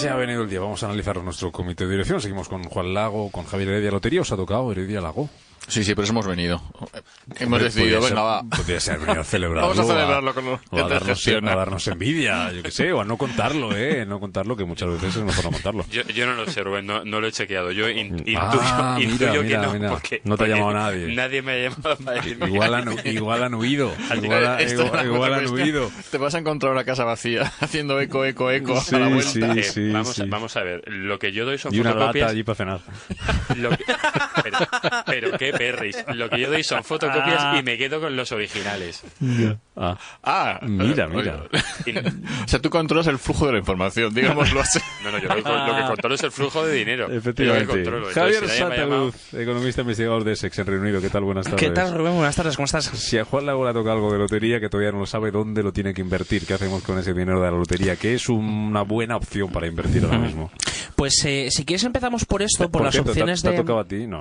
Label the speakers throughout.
Speaker 1: se ha venido el día. Vamos a analizar nuestro comité de dirección. Seguimos con Juan Lago, con Javier Heredia Lotería. ¿Os ha tocado Heredia Lago?
Speaker 2: Sí, por eso hemos venido. Hemos decidido, venga, va.
Speaker 1: Podría ser venido a celebrarlo.
Speaker 2: Vamos a celebrarlo con
Speaker 1: a darnos envidia, yo qué sé, o a no contarlo, no contarlo, que muchas veces es mejor no contarlo.
Speaker 3: Yo no lo sé, Rubén, no lo he chequeado. Yo intuyo que no,
Speaker 1: mira.
Speaker 3: Porque
Speaker 1: no te ha llamado nadie.
Speaker 3: Nadie me ha llamado para decirme.
Speaker 1: Igual han huido. Igual han huido.
Speaker 2: Te vas a encontrar una casa vacía, haciendo eco
Speaker 1: sí,
Speaker 2: a la vuelta.
Speaker 1: Sí,
Speaker 3: vamos a ver, lo que yo doy son
Speaker 1: y una
Speaker 3: fotocopias.
Speaker 1: lata allí para cenar.
Speaker 3: Pero qué perris. Lo que yo doy son fotocopias y me quedo con los originales.
Speaker 1: Mira.
Speaker 2: O sea, tú controlas el flujo de la información, digámoslo así.
Speaker 3: No, yo lo que controlo es el flujo de dinero.
Speaker 1: Efectivamente. Javier Santaluz, economista investigador de Essex en Reino Unido. ¿Qué tal? Buenas tardes.
Speaker 4: ¿Qué tal, Rubén? Buenas tardes, ¿cómo estás?
Speaker 1: Si a Juan Lago le toca algo de lotería que todavía no lo sabe, ¿dónde lo tiene que invertir? ¿Qué hacemos con ese dinero de la lotería? ¿Qué es una buena opción para invertir ahora mismo?
Speaker 4: Pues si quieres empezamos por esto, por las
Speaker 1: cierto,
Speaker 4: opciones
Speaker 1: ¿te ha tocado a ti? No.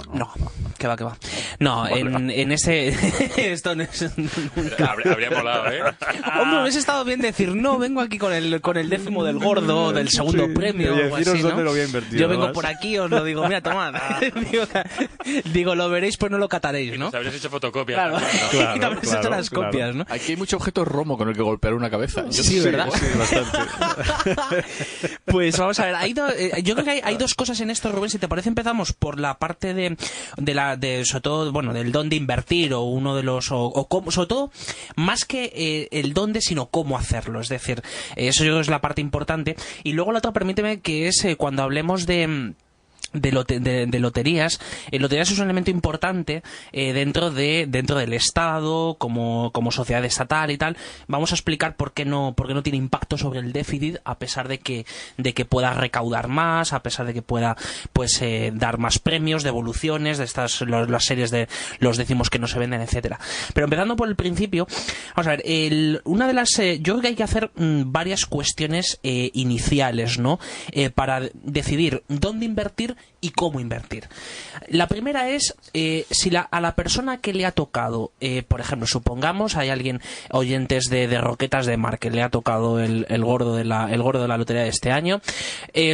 Speaker 4: Que va. No, en este... esto no es nunca...
Speaker 3: Habría molado,
Speaker 4: Hombre, hubiese estado bien decir, no, vengo aquí con el décimo del gordo, del segundo premio, o algo así, ¿no?
Speaker 1: Dónde lo voy a invertir.
Speaker 4: Yo vengo por aquí, os lo digo, mira, tomad. digo, lo veréis, pues no lo cataréis, ¿no?
Speaker 3: Te habrías hecho fotocopias.
Speaker 4: Claro, y te habrías hecho las copias, ¿no?
Speaker 2: Aquí hay mucho objeto romo con el que golpear una cabeza.
Speaker 4: Sí, ¿verdad?
Speaker 1: Sí, bastante.
Speaker 4: Pues vamos a ver, yo creo que hay dos cosas en esto, Rubén, si te parece empezamos por la parte de sobre todo, bueno, del dónde invertir o uno de los, o cómo, sobre todo, más que el dónde, sino cómo hacerlo, es decir, eso yo creo que es la parte importante, y luego la otra, permíteme, que es cuando hablemos de loterías. Loterías es un elemento importante dentro del Estado como sociedad estatal y tal. Vamos a explicar por qué no tiene impacto sobre el déficit, a pesar de que pueda recaudar más, a pesar de que pueda dar más premios, devoluciones de estas las series de los décimos que no se venden, etcétera. Pero empezando por el principio, vamos a ver, una de las yo creo que hay que hacer varias cuestiones iniciales, ¿no? Para decidir dónde invertir y cómo invertir. La primera es si a la persona que le ha tocado, por ejemplo, supongamos hay alguien, oyentes de Roquetas de Mar, que le ha tocado el gordo de la lotería de este año,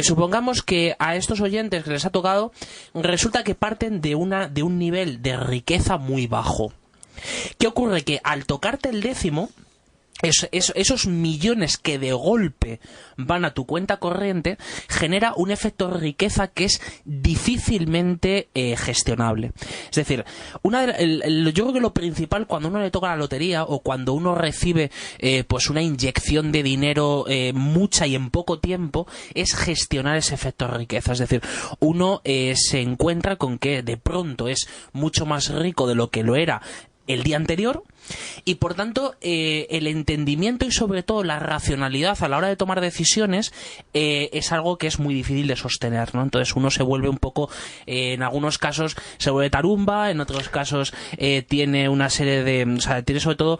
Speaker 4: supongamos que a estos oyentes que les ha tocado resulta que parten de un nivel de riqueza muy bajo. ¿Qué ocurre? Que al tocarte el décimo, esos millones que de golpe van a tu cuenta corriente genera un efecto de riqueza que es difícilmente gestionable. Es decir, yo creo que lo principal cuando uno le toca la lotería o cuando uno recibe una inyección de dinero mucha y en poco tiempo, es gestionar ese efecto de riqueza. Es decir, uno se encuentra con que de pronto es mucho más rico de lo que lo era el día anterior, y por tanto el entendimiento y sobre todo la racionalidad a la hora de tomar decisiones es algo que es muy difícil de sostener, ¿no? Entonces uno se vuelve un poco, en algunos casos se vuelve tarumba, en otros casos tiene una serie tiene sobre todo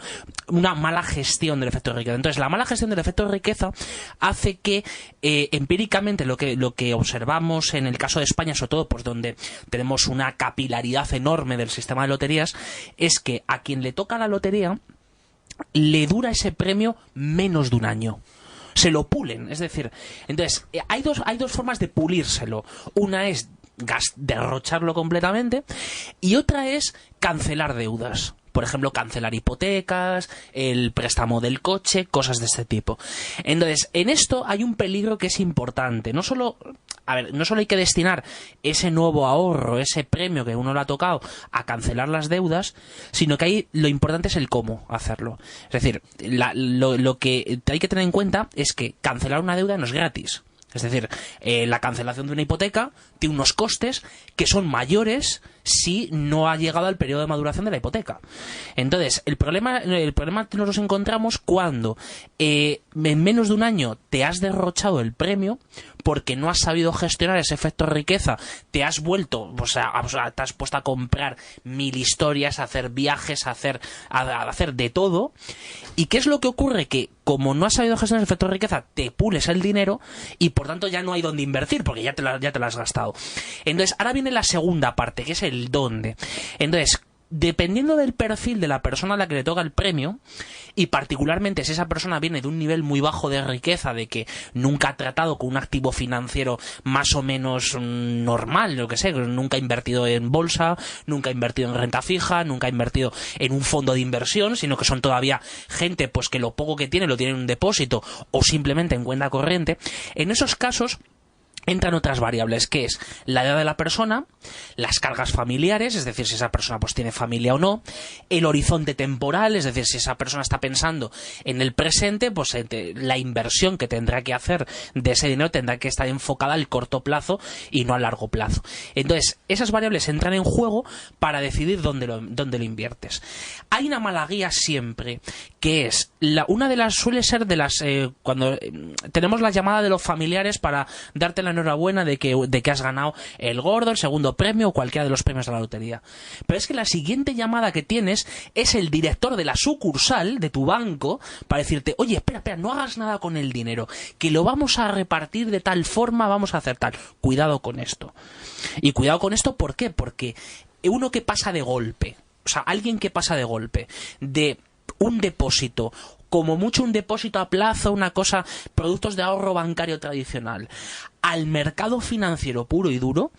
Speaker 4: una mala gestión del efecto de riqueza. Entonces la mala gestión del efecto de riqueza hace que empíricamente lo que observamos en el caso de España, sobre todo pues donde tenemos una capilaridad enorme del sistema de loterías, es que a quien le toca la lotería le dura ese premio menos de un año. Se lo pulen, es decir, entonces hay dos formas de pulírselo. Una es derrocharlo completamente y otra es cancelar deudas. Por ejemplo, cancelar hipotecas, el préstamo del coche, cosas de este tipo. Entonces, en esto hay un peligro que es importante. No solo hay que destinar ese nuevo ahorro, ese premio que uno le ha tocado a cancelar las deudas, sino que lo importante es el cómo hacerlo. Es decir, lo que hay que tener en cuenta es que cancelar una deuda no es gratis. Es decir, la cancelación de una hipoteca tiene unos costes que son mayores si no ha llegado al periodo de maduración de la hipoteca. Entonces, el problema nos encontramos cuando en menos de un año te has derrochado el premio porque no has sabido gestionar ese efecto de riqueza, te has vuelto, te has puesto a comprar 1000 historias, a hacer viajes, a hacer de todo. ¿Y qué es lo que ocurre? Que como no has sabido gestionar el efecto de riqueza, te pules el dinero y por tanto ya no hay dónde invertir porque ya te lo has gastado. Entonces, ahora viene la segunda parte, que es el dónde. Entonces, dependiendo del perfil de la persona a la que le toca el premio, y particularmente si esa persona viene de un nivel muy bajo de riqueza, de que nunca ha tratado con un activo financiero más o menos normal, lo que sé, nunca ha invertido en bolsa, nunca ha invertido en renta fija, nunca ha invertido en un fondo de inversión, sino que son todavía gente pues que lo poco que tiene lo tiene en un depósito o simplemente en cuenta corriente, en esos casos entran otras variables, que es la edad de la persona, las cargas familiares, es decir, si esa persona pues tiene familia o no, el horizonte temporal, es decir, si esa persona está pensando en el presente, pues la inversión que tendrá que hacer de ese dinero tendrá que estar enfocada al corto plazo y no a largo plazo. Entonces, esas variables entran en juego para decidir dónde lo inviertes. Hay una mala guía siempre, que es, una de las, suele ser de las, cuando tenemos la llamada de los familiares para darte la enhorabuena de que has ganado el gordo, el segundo premio o cualquiera de los premios de la lotería. Pero es que la siguiente llamada que tienes es el director de la sucursal de tu banco para decirte, oye, espera, no hagas nada con el dinero, que lo vamos a repartir de tal forma, vamos a hacer tal. Cuidado con esto. Y cuidado con esto, ¿por qué? Porque uno que pasa de golpe, o sea, alguien que pasa de golpe de un depósito, como mucho un depósito a plazo, una cosa, productos de ahorro bancario tradicional, al mercado financiero puro y duro,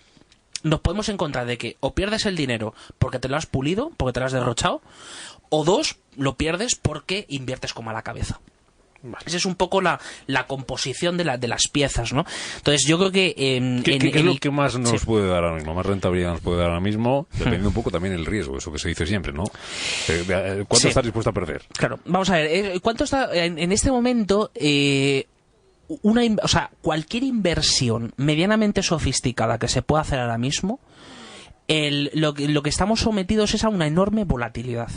Speaker 4: nos podemos encontrar de que o pierdes el dinero porque te lo has pulido, porque te lo has derrochado, o dos, lo pierdes porque inviertes con mala cabeza. Esa es un poco la composición de las piezas, ¿no? Entonces yo creo que
Speaker 1: ¿Qué es lo que más nos
Speaker 4: sí.
Speaker 1: puede dar ahora mismo? Más rentabilidad nos puede dar ahora mismo, dependiendo un poco también el riesgo, eso que se dice siempre, ¿no? ¿Cuánto
Speaker 4: Sí.
Speaker 1: estás dispuesto a perder?
Speaker 4: Claro, vamos a ver, ¿cuánto está en este momento? O sea, cualquier inversión medianamente sofisticada que se pueda hacer ahora mismo, lo que estamos sometidos es a una enorme volatilidad.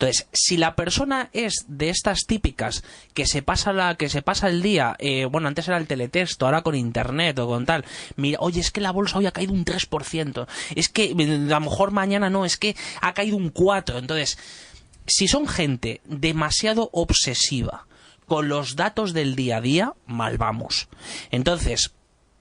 Speaker 4: Entonces, si la persona es de estas típicas que se pasa el día, bueno, antes era el teletexto, ahora con internet o con tal, mira, oye, es que la bolsa hoy ha caído un 3%, es que a lo mejor mañana no, es que ha caído un 4%. Entonces, si son gente demasiado obsesiva con los datos del día a día, mal vamos. Entonces,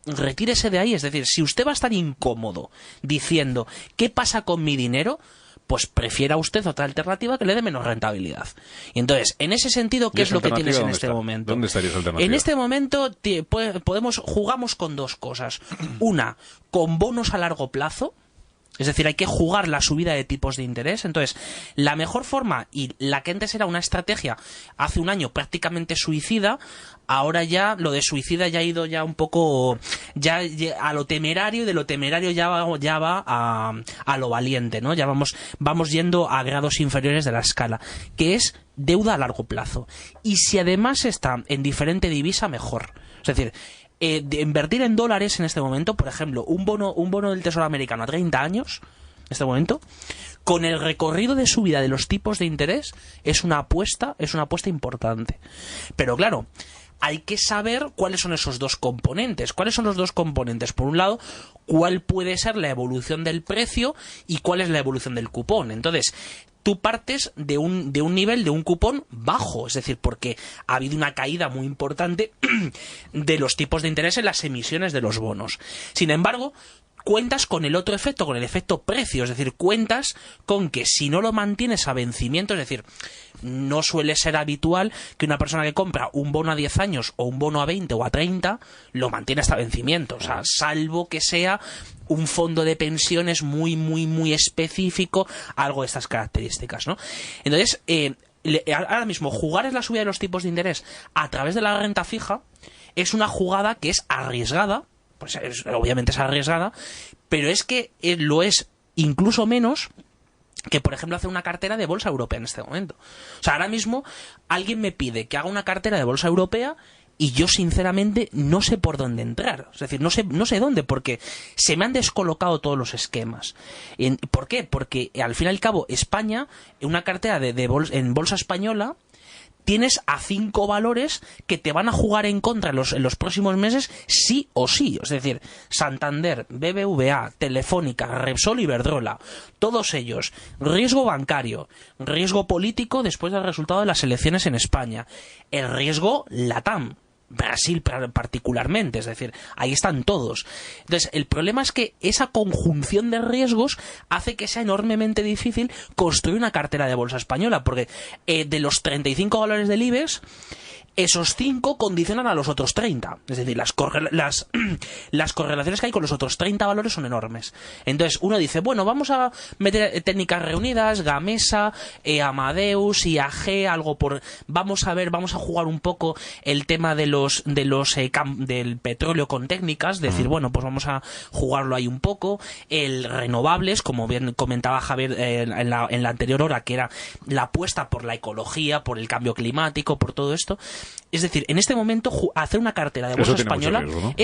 Speaker 4: retírese de ahí, es decir, si usted va a estar incómodo diciendo, ¿qué pasa con mi dinero?, pues prefiera usted otra alternativa que le dé menos rentabilidad. Y entonces, en ese sentido, ¿qué es lo que tienes en este momento?
Speaker 1: ¿Dónde estaría esa alternativa?
Speaker 4: En este momento jugamos con dos cosas. Una, con bonos a largo plazo. Es decir, hay que jugar la subida de tipos de interés. Entonces, la mejor forma, y la que antes era una estrategia hace un año prácticamente suicida, ahora ya lo de suicida ya ha ido ya un poco ya a lo temerario, y de lo temerario ya va a lo valiente, ¿no? Ya vamos yendo a grados inferiores de la escala, que es deuda a largo plazo. Y si además está en diferente divisa, mejor. Es decir, de invertir en dólares en este momento, por ejemplo, un bono del Tesoro americano a 30 años, en este momento, con el recorrido de subida de los tipos de interés, es una apuesta importante. Pero claro, hay que saber cuáles son esos dos componentes. ¿Cuáles son los dos componentes? Por un lado, cuál puede ser la evolución del precio y cuál es la evolución del cupón. Entonces, tú partes de un nivel, de un cupón bajo, es decir, porque ha habido una caída muy importante de los tipos de interés en las emisiones de los bonos. Sin embargo, cuentas con el otro efecto, con el efecto precio, es decir, cuentas con que si no lo mantienes a vencimiento, es decir, no suele ser habitual que una persona que compra un bono a 10 años o un bono a 20 o a 30 lo mantiene hasta vencimiento, o sea, salvo que sea un fondo de pensiones muy, muy, muy específico, algo de estas características, ¿no? Entonces, ahora mismo, jugar es la subida de los tipos de interés a través de la renta fija es una jugada que es arriesgada, pues obviamente es arriesgada, pero es que lo es incluso menos que, por ejemplo, hacer una cartera de bolsa europea en este momento. O sea, ahora mismo alguien me pide que haga una cartera de bolsa europea y yo, sinceramente, no sé por dónde entrar. Es decir, no sé dónde, porque se me han descolocado todos los esquemas. ¿Por qué? Porque, al fin y al cabo, España, en una cartera en bolsa española, tienes a 5 valores que te van a jugar en contra en los próximos meses sí o sí. Es decir, Santander, BBVA, Telefónica, Repsol y Iberdrola. Todos ellos. Riesgo bancario, riesgo político después del resultado de las elecciones en España. El riesgo LATAM. Brasil particularmente, es decir, ahí están todos. Entonces, el problema es que esa conjunción de riesgos hace que sea enormemente difícil construir una cartera de bolsa española, porque de los 35 valores del IBEX, esos 5 condicionan a los otros 30. Es decir, las correlaciones que hay con los otros 30 valores son enormes. Entonces, uno dice, bueno, vamos a meter técnicas reunidas, Gamesa, Amadeus, IAG, algo por... Vamos a jugar un poco el tema del petróleo con técnicas, decir, bueno, pues vamos a jugarlo ahí un poco. El renovables, como bien comentaba Javier en la anterior hora, que era la apuesta por la ecología, por el cambio climático, por todo esto. Es decir, en este momento hacer una cartera de bolsa española riesgo, ¿no?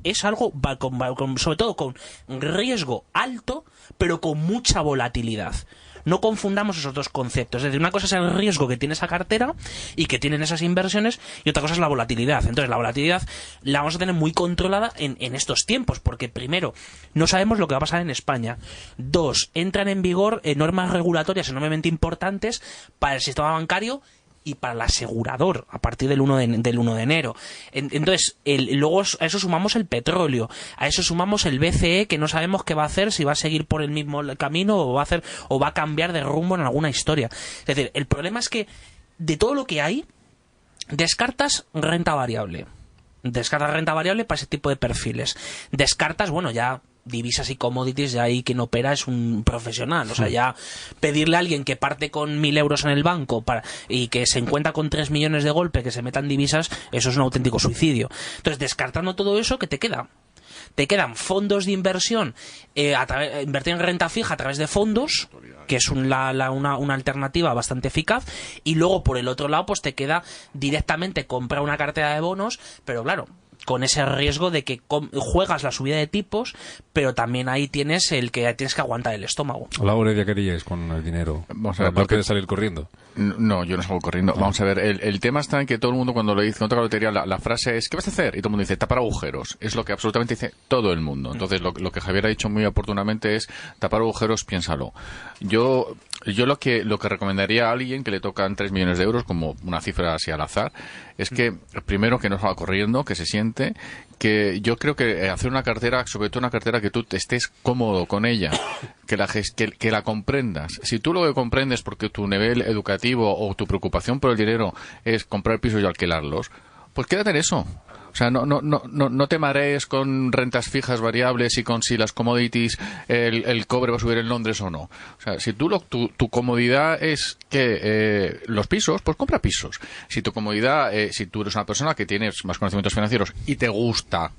Speaker 4: es algo sobre todo con riesgo alto, pero con mucha volatilidad. No confundamos esos dos conceptos. Es decir, una cosa es el riesgo que tiene esa cartera y que tienen esas inversiones, y otra cosa es la volatilidad. Entonces, la volatilidad la vamos a tener muy controlada en estos tiempos, porque primero, no sabemos lo que va a pasar en España. 2, entran en vigor normas regulatorias enormemente importantes para el sistema bancario y para el asegurador a partir del 1 de enero. Entonces, luego a eso sumamos el petróleo, a eso sumamos el BCE, que no sabemos qué va a hacer, si va a seguir por el mismo camino o va a cambiar de rumbo en alguna historia. Es decir, el problema es que de todo lo que hay, descartas renta variable. Descartas renta variable para ese tipo de perfiles. Descartas, bueno, ya divisas y commodities, ya ahí quien opera es un profesional. O sea, ya pedirle a alguien que parte con 1.000 euros en el banco y que se encuentra con 3 millones de golpe que se metan divisas, eso es un auténtico suicidio. Entonces, descartando todo eso, ¿qué te queda? Te quedan fondos de inversión, invertir en renta fija a través de fondos, que es una alternativa bastante eficaz, y luego por el otro lado pues te queda directamente comprar una cartera de bonos, pero claro, con ese riesgo de que juegas la subida de tipos, pero también ahí tienes que aguantar el estómago.
Speaker 1: Laura, ¿ya queríais con el dinero?
Speaker 2: Vamos a ver,
Speaker 1: ¿No quieres salir corriendo?
Speaker 2: No, yo no salgo corriendo. Vamos a ver, el tema está en que todo el mundo cuando le dice contra la lotería, la frase es ¿qué vas a hacer? Y todo el mundo dice tapar agujeros. Es lo que absolutamente dice todo el mundo. Entonces lo que Javier ha dicho muy oportunamente es tapar agujeros, piénsalo. Yo lo que recomendaría a alguien que le tocan 3 millones de euros, como una cifra así al azar, es que primero que no salga corriendo, que se siente, que yo creo que hacer una cartera, sobre todo una cartera que tú estés cómodo con ella, que la comprendas. Si tú lo que comprendes porque tu nivel educativo o tu preocupación por el dinero es comprar pisos y alquilarlos, pues quédate en eso. O sea, no te marees con rentas fijas variables y con si las commodities, el cobre va a subir en Londres o no. O sea, si tu comodidad es que los pisos, pues compra pisos. Si tu comodidad, si tú eres una persona que tienes más conocimientos financieros y te gusta,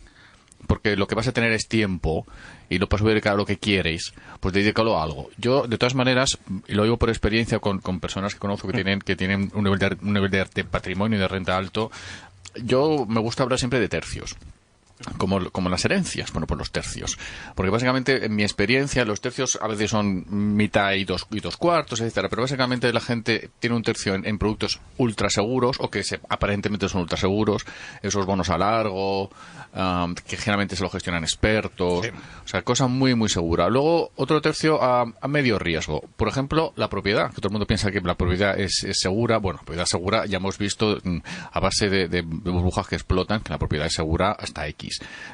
Speaker 2: porque lo que vas a tener es tiempo y no puedes dedicar a lo que quieres, pues dedícalo a algo. Yo, de todas maneras, y lo digo por experiencia con personas que conozco que tienen un nivel de patrimonio y de renta alto, yo me gusta hablar siempre de tercios. Como las herencias, bueno, pues los tercios. Porque básicamente, en mi experiencia, los tercios a veces son mitad y dos cuartos, etcétera. Pero básicamente la gente tiene un tercio en productos ultra seguros, o que aparentemente son ultra seguros, esos bonos a largo, que generalmente se lo gestionan expertos. Sí. O sea, cosa muy, muy segura. Luego, otro tercio a medio riesgo. Por ejemplo, la propiedad, que todo el mundo piensa que la propiedad es segura. Bueno, la propiedad segura ya hemos visto a base de burbujas que explotan, que la propiedad es segura hasta X.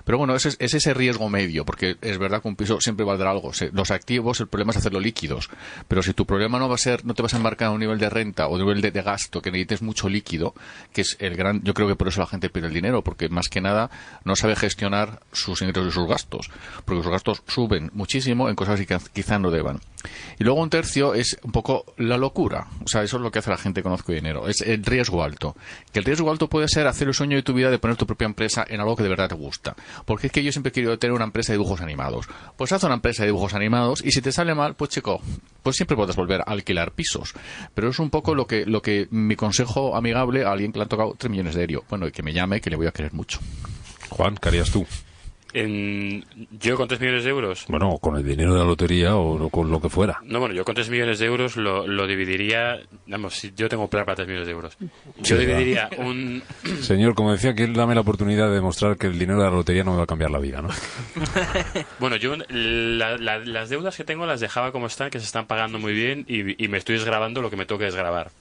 Speaker 2: Pero bueno, es ese riesgo medio, porque es verdad que un piso siempre valdrá algo. Los activos, el problema es hacerlo líquidos. Pero si tu problema no te vas a embarcar a un nivel de renta o de nivel de gasto que necesites mucho líquido, que es yo creo que por eso la gente pierde el dinero, porque más que nada no sabe gestionar sus ingresos y sus gastos, porque sus gastos suben muchísimo en cosas que quizá no deban. Y luego un tercio es un poco la locura. O sea, eso es lo que hace la gente que conozco dinero. Es el riesgo alto. Que el riesgo alto puede ser hacer el sueño de tu vida de poner tu propia empresa en algo que de verdad te gusta. Porque es que yo siempre he querido tener una empresa de dibujos animados. Pues haz una empresa de dibujos animados y si te sale mal, pues chico, pues siempre puedes volver a alquilar pisos. Pero es un poco lo que mi consejo amigable a alguien que le han tocado 3 millones de euros. Bueno, y que me llame, que le voy a querer mucho.
Speaker 1: Juan, ¿qué harías tú?
Speaker 3: Yo con 3 millones de euros.
Speaker 1: Bueno, con el dinero de la lotería o con lo que fuera.
Speaker 3: No, bueno, yo con 3 millones de euros lo dividiría. Vamos, si yo tengo plan para 3 millones de euros. Yo dividiría un.
Speaker 1: Señor, como decía, que él dame la oportunidad de demostrar que el dinero de la lotería no me va a cambiar la vida, ¿no?
Speaker 3: Bueno, yo las deudas que tengo las dejaba como están, que se están pagando muy bien y me estoy desgravando lo que me toque desgravar.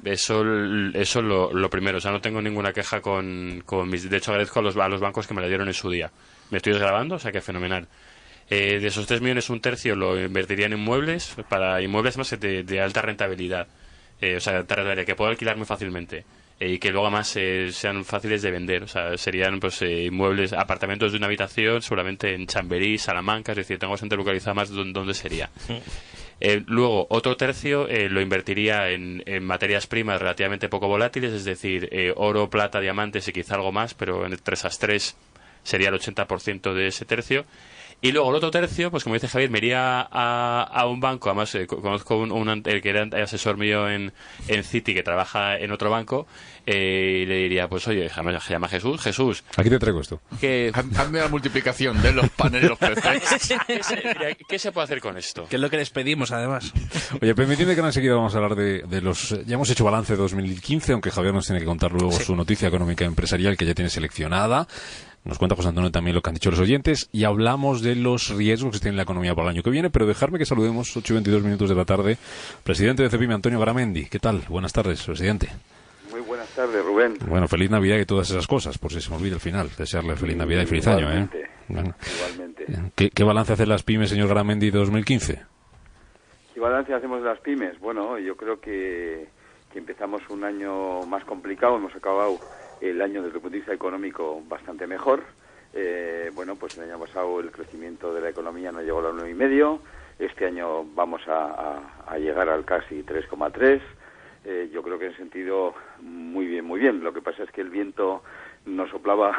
Speaker 3: Eso lo primero. O sea, no tengo ninguna queja con mis... De hecho, agradezco a los bancos que me la dieron en su día. Me estoy desgrabando, o sea que fenomenal. De esos 3 millones, un tercio lo invertiría en inmuebles, para inmuebles más de alta rentabilidad. O sea, alta rentabilidad, que puedo alquilar muy fácilmente. Y que luego además sean fáciles de vender. O sea, serían pues inmuebles, apartamentos de una habitación, seguramente en Chamberí, Salamanca, es decir, tengo bastante localizado más dónde sería. Luego, otro tercio lo invertiría en materias primas relativamente poco volátiles, es decir, oro, plata, diamantes y quizá algo más, pero entre esas 3 sería el 80% de ese tercio. Y luego el otro tercio, pues como dice Javier, me iría a un banco. Además, conozco el que era asesor mío en Citi, que trabaja en otro banco, y le diría, pues oye, se llama Jesús.
Speaker 1: Aquí te traigo esto.
Speaker 2: Hazme la multiplicación de los paneles y los PCs.
Speaker 3: ¿Qué se puede hacer con esto?
Speaker 4: Que es lo que les pedimos, además.
Speaker 1: Oye, permitidme que enseguida vamos a hablar de los... Ya hemos hecho balance de 2015, aunque Javier nos tiene que contar luego su noticia económica empresarial que ya tiene seleccionada. Nos cuenta José Antonio también lo que han dicho los oyentes y hablamos de los riesgos que tiene la economía para el año que viene, pero dejarme que saludemos 8:22 de la tarde, presidente de Cepime, Antonio Garamendi. ¿Qué tal? Buenas tardes, presidente.
Speaker 5: Muy buenas tardes, Rubén.
Speaker 1: Bueno, feliz Navidad y todas esas cosas, por si se me olvida al final. Desearle feliz Navidad y feliz año, ¿eh? Bueno.
Speaker 5: Igualmente.
Speaker 1: ¿Qué balance hacen las pymes, señor Garamendi, de 2015?
Speaker 5: ¿Qué balance hacemos de las pymes? Bueno, yo creo que empezamos un año más complicado, hemos acabado el año desde el punto de vista económico bastante mejor. Bueno, pues el año pasado el crecimiento de la economía no llegó a la 9,5. Este año vamos a llegar al casi 3,3. Yo creo que en sentido muy bien, muy bien. Lo que pasa es que el viento nos soplaba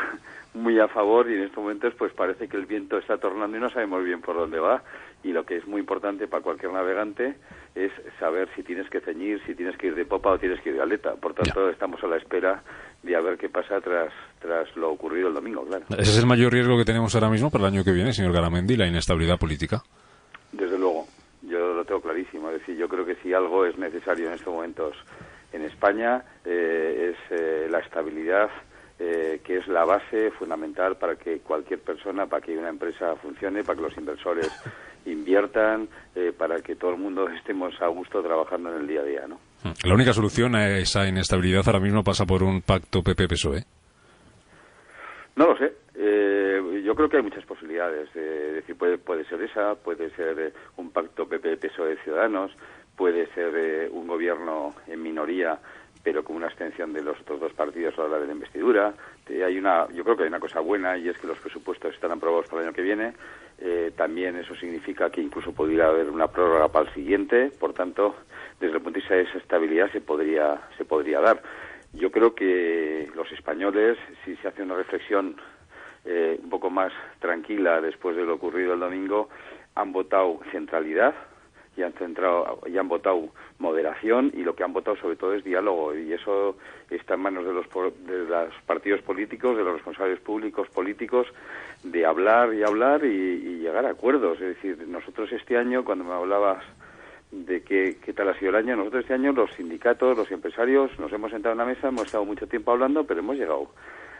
Speaker 5: muy a favor y en estos momentos pues parece que el viento está tornando y no sabemos bien por dónde va. Y lo que es muy importante para cualquier navegante es saber si tienes que ceñir, si tienes que ir de popa o tienes que ir de aleta. Por tanto, estamos a la espera de a ver qué pasa tras lo ocurrido el domingo, claro.
Speaker 1: ¿Ese es el mayor riesgo que tenemos ahora mismo para el año que viene, señor Garamendi, la inestabilidad política?
Speaker 5: Desde luego, yo lo tengo clarísimo. Es decir, yo creo que si algo es necesario en estos momentos en España es la estabilidad, que es la base fundamental para que cualquier persona, para que una empresa funcione, para que los inversores inviertan, para que todo el mundo estemos a gusto trabajando en el día a día, ¿no?
Speaker 1: La única solución a esa inestabilidad ahora mismo pasa por un pacto PP-PSOE.
Speaker 5: No lo sé. Yo creo que hay muchas posibilidades. Es decir, puede ser esa, puede ser un pacto PP-PSOE Ciudadanos, puede ser un gobierno en minoría, pero con una abstención de los otros dos partidos a la hora de la investidura. Yo creo que hay una cosa buena y es que los presupuestos están aprobados para el año que viene. También eso significa que incluso podría haber una prórroga para el siguiente. Por tanto, desde el punto de vista de esa estabilidad se podría dar. Yo creo que los españoles, si se hace una reflexión un poco más tranquila después de lo ocurrido el domingo, han votado centralidad y han votado moderación, y lo que han votado sobre todo es diálogo, y eso está en manos de los partidos políticos, de los responsables públicos políticos, de hablar y llegar a acuerdos. Es decir, nosotros este año, cuando me hablabas de qué tal ha sido el año, nosotros este año los sindicatos, los empresarios, nos hemos sentado en la mesa, hemos estado mucho tiempo hablando, pero hemos llegado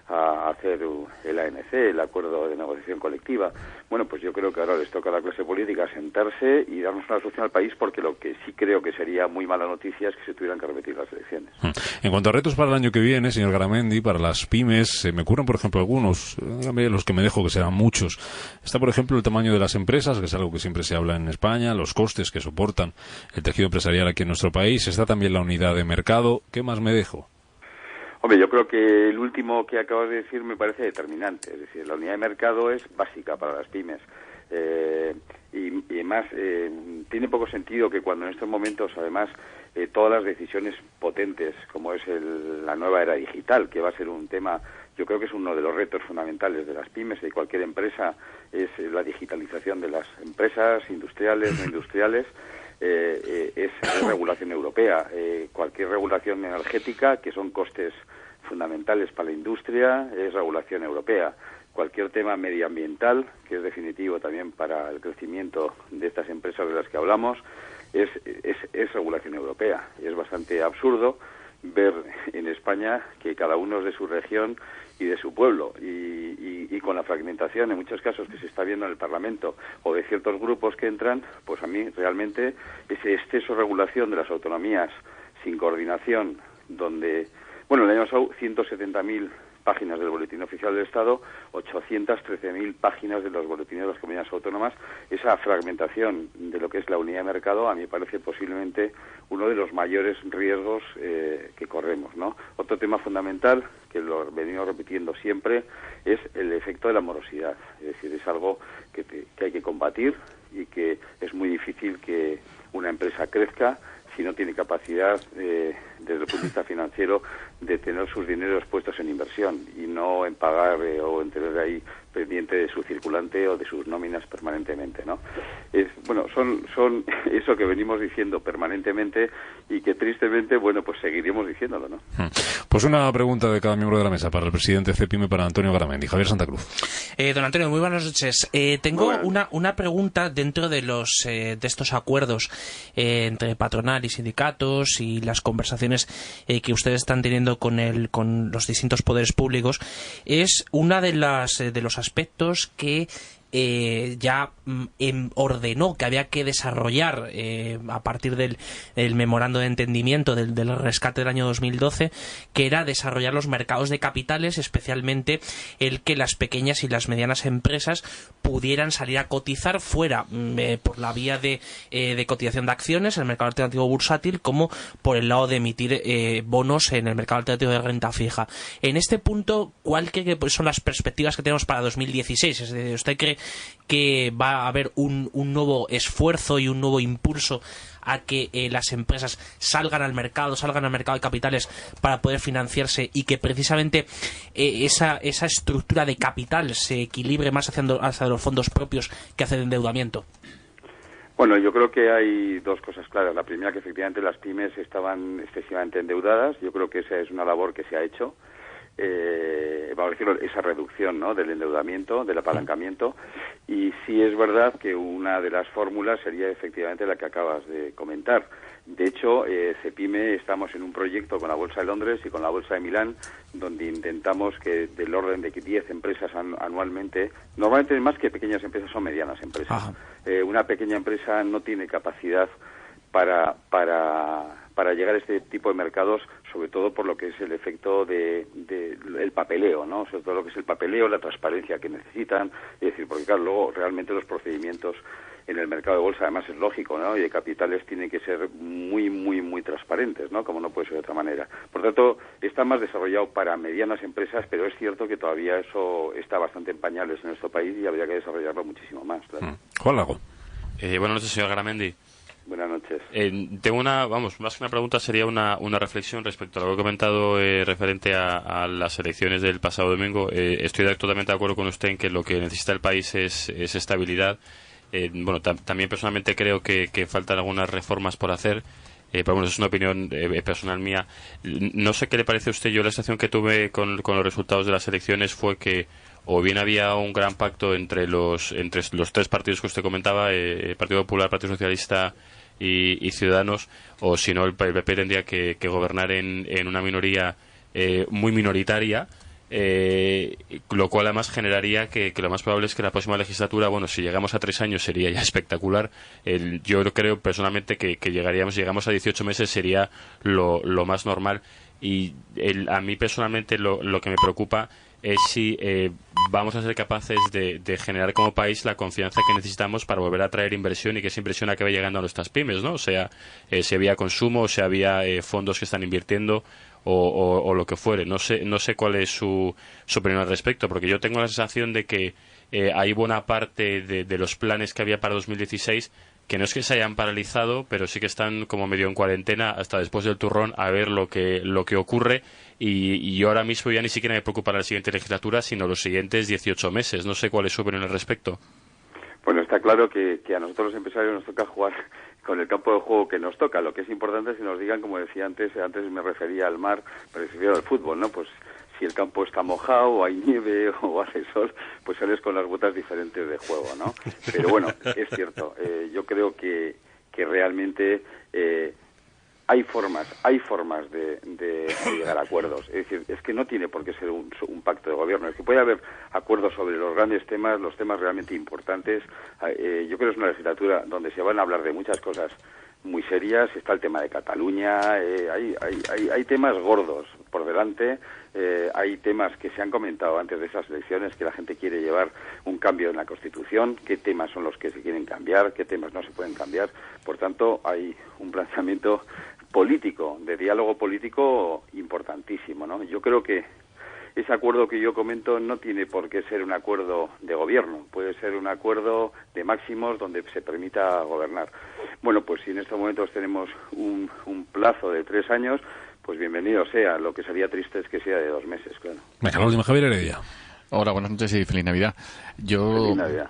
Speaker 5: a hacer el ANC, el acuerdo de negociación colectiva. Bueno, pues yo creo que ahora les toca a la clase política sentarse y darnos una solución al país, porque lo que sí creo que sería muy mala noticia es que se tuvieran que repetir las elecciones.
Speaker 1: En cuanto a retos para el año que viene, señor Garamendi, para las pymes, se me ocurren, por ejemplo, algunos, los que me dejo, que serán muchos. Está, por ejemplo, el tamaño de las empresas, que es algo que siempre se habla en España, los costes que soportan el tejido empresarial aquí en nuestro país. Está también la unidad de mercado. ¿Qué más me dejo?
Speaker 5: Hombre, yo creo que el último que acabas de decir me parece determinante. Es decir, la unidad de mercado es básica para las pymes. Y además, tiene poco sentido que cuando en estos momentos, además, todas las decisiones potentes, como es la nueva era digital, que va a ser un tema, yo creo que es uno de los retos fundamentales de las pymes y de cualquier empresa, es la digitalización de las empresas, industriales, no industriales. Es regulación europea. Cualquier regulación energética, que son costes fundamentales para la industria, es regulación europea. Cualquier tema medioambiental, que es definitivo también para el crecimiento de estas empresas de las que hablamos, es regulación europea. Es bastante absurdo ver en España que cada uno es de su región y de su pueblo, y con la fragmentación en muchos casos que se está viendo en el Parlamento o de ciertos grupos que entran, pues a mí realmente ese exceso de regulación de las autonomías sin coordinación, donde, bueno, el año pasado 170.000 páginas del Boletín Oficial del Estado, 813.000 páginas de los boletines de las comunidades autónomas. Esa fragmentación de lo que es la unidad de mercado a mí me parece posiblemente uno de los mayores riesgos que corremos, ¿no? Otro tema fundamental, que lo venimos repitiendo siempre, es el efecto de la morosidad. Es decir, es algo que hay que combatir y que es muy difícil que una empresa crezca si no tiene capacidad, desde el punto de vista financiero, de tener sus dineros puestos en inversión y no en pagar o en tener ahí pendiente de su circulante o de sus nóminas permanentemente, ¿no? Bueno, son eso que venimos diciendo permanentemente y que tristemente, bueno, pues seguiremos diciéndolo, ¿no?
Speaker 1: Pues una pregunta de cada miembro de la mesa para el presidente CEPIME, para Antonio Garamendi. Javier Santa Cruz.
Speaker 4: Don Antonio, muy buenas noches. Tengo una pregunta dentro de de estos acuerdos entre patronal y sindicatos y las conversaciones que ustedes están teniendo con los distintos poderes públicos. Es una de los aspectos que ya ordenó que había que desarrollar a partir del memorando de entendimiento del rescate del año 2012, que era desarrollar los mercados de capitales, especialmente el que las pequeñas y las medianas empresas pudieran salir a cotizar fuera por la vía de cotización de acciones en el mercado alternativo bursátil, como por el lado de emitir bonos en el mercado alternativo de renta fija. En este punto, ¿cuál cree que son las perspectivas que tenemos para 2016? Es decir, ¿usted cree que va a haber un nuevo esfuerzo y un nuevo impulso a que las empresas salgan al mercado de capitales para poder financiarse y que precisamente esa estructura de capital se equilibre más hacia los fondos propios que hacia el endeudamiento?
Speaker 5: Bueno, yo creo que hay dos cosas claras. La primera, que efectivamente las pymes estaban excesivamente endeudadas. Yo creo que esa es una labor que se ha hecho. Vamos a decirlo, esa reducción, ¿no?, del endeudamiento, del apalancamiento, y sí es verdad que una de las fórmulas sería efectivamente la que acabas de comentar. De hecho, CEPIME estamos en un proyecto con la Bolsa de Londres y con la Bolsa de Milán, donde intentamos que del orden de 10 empresas anualmente, normalmente más que pequeñas empresas son medianas empresas. Una pequeña empresa no tiene capacidad para llegar a este tipo de mercados, sobre todo por lo que es el efecto el papeleo, ¿no? Sobre todo lo que es el papeleo, la transparencia que necesitan, es decir, porque claro, luego realmente los procedimientos en el mercado de bolsa, además es lógico, ¿no?, y de capitales tienen que ser muy, muy, muy transparentes, ¿no?, como no puede ser de otra manera. Por tanto, está más desarrollado para medianas empresas, pero es cierto que todavía eso está bastante en pañales en nuestro país y habría que desarrollarlo muchísimo más, claro.
Speaker 1: Juan Lago.
Speaker 3: Buenas noches, señor Garamendi.
Speaker 5: Buenas noches.
Speaker 3: Tengo más que una pregunta, sería una reflexión respecto a lo que he comentado referente a las elecciones del pasado domingo. Estoy totalmente de acuerdo con usted en que lo que necesita el país es estabilidad. También personalmente creo que faltan algunas reformas por hacer. Pero bueno, eso es una opinión personal mía. No sé qué le parece a usted. Yo la sensación que tuve con los resultados de las elecciones fue que o bien había un gran pacto entre los tres partidos que usted comentaba, Partido Popular, Partido Socialista y Ciudadanos, o si no el PP tendría que gobernar en una minoría muy minoritaria, lo cual además generaría que lo más probable es que la próxima legislatura, bueno, si llegamos a 3 años sería ya espectacular. Yo creo personalmente que llegamos a 18 meses sería lo más normal, y a mí personalmente lo que me preocupa es si vamos a ser capaces de generar como país la confianza que necesitamos para volver a traer inversión y que esa inversión acabe llegando a nuestras pymes, ¿no? O sea, si había consumo, si había fondos que están invirtiendo o lo que fuere. No sé cuál es su opinión al respecto, porque yo tengo la sensación de que hay buena parte de los planes que había para 2016 que no es que se hayan paralizado, pero sí que están como medio en cuarentena hasta después del turrón a ver lo que ocurre, y yo ahora mismo ya ni siquiera me preocupa la siguiente legislatura, sino los siguientes 18 meses. No sé cuál es su opinión al respecto. Bueno,
Speaker 5: está claro que a nosotros los empresarios nos toca jugar con el campo de juego que nos toca. Lo que es importante es que nos digan, como decía antes me refería al mar, pero me refería al fútbol, ¿no? Pues si el campo está mojado, o hay nieve, o hace sol, pues sales con las botas diferentes de juego, ¿no? Pero bueno, es cierto. Yo creo que realmente hay formas de llegar a acuerdos. Es decir, es que no tiene por qué ser un pacto de gobierno. Es que puede haber acuerdos sobre los grandes temas, los temas realmente importantes. Yo creo que es una legislatura donde se van a hablar de muchas cosas muy serias. Está el tema de Cataluña, hay temas gordos por delante. Hay temas que se han comentado antes de esas elecciones, que la gente quiere llevar un cambio en la Constitución, qué temas son los que se quieren cambiar, qué temas no se pueden cambiar. Por tanto, hay un planteamiento político, de diálogo político importantísimo, ¿no? Yo creo que ese acuerdo que yo comento no tiene por qué ser un acuerdo de gobierno, puede ser un acuerdo de máximos donde se permita gobernar. Bueno, pues si en estos momentos tenemos un plazo de 3 años, pues bienvenido sea. Lo que sería triste es que sea de 2 meses, claro.
Speaker 1: Venga, la última, Javier Heredia.
Speaker 2: Hola, buenas noches y feliz Navidad.
Speaker 5: Feliz Navidad.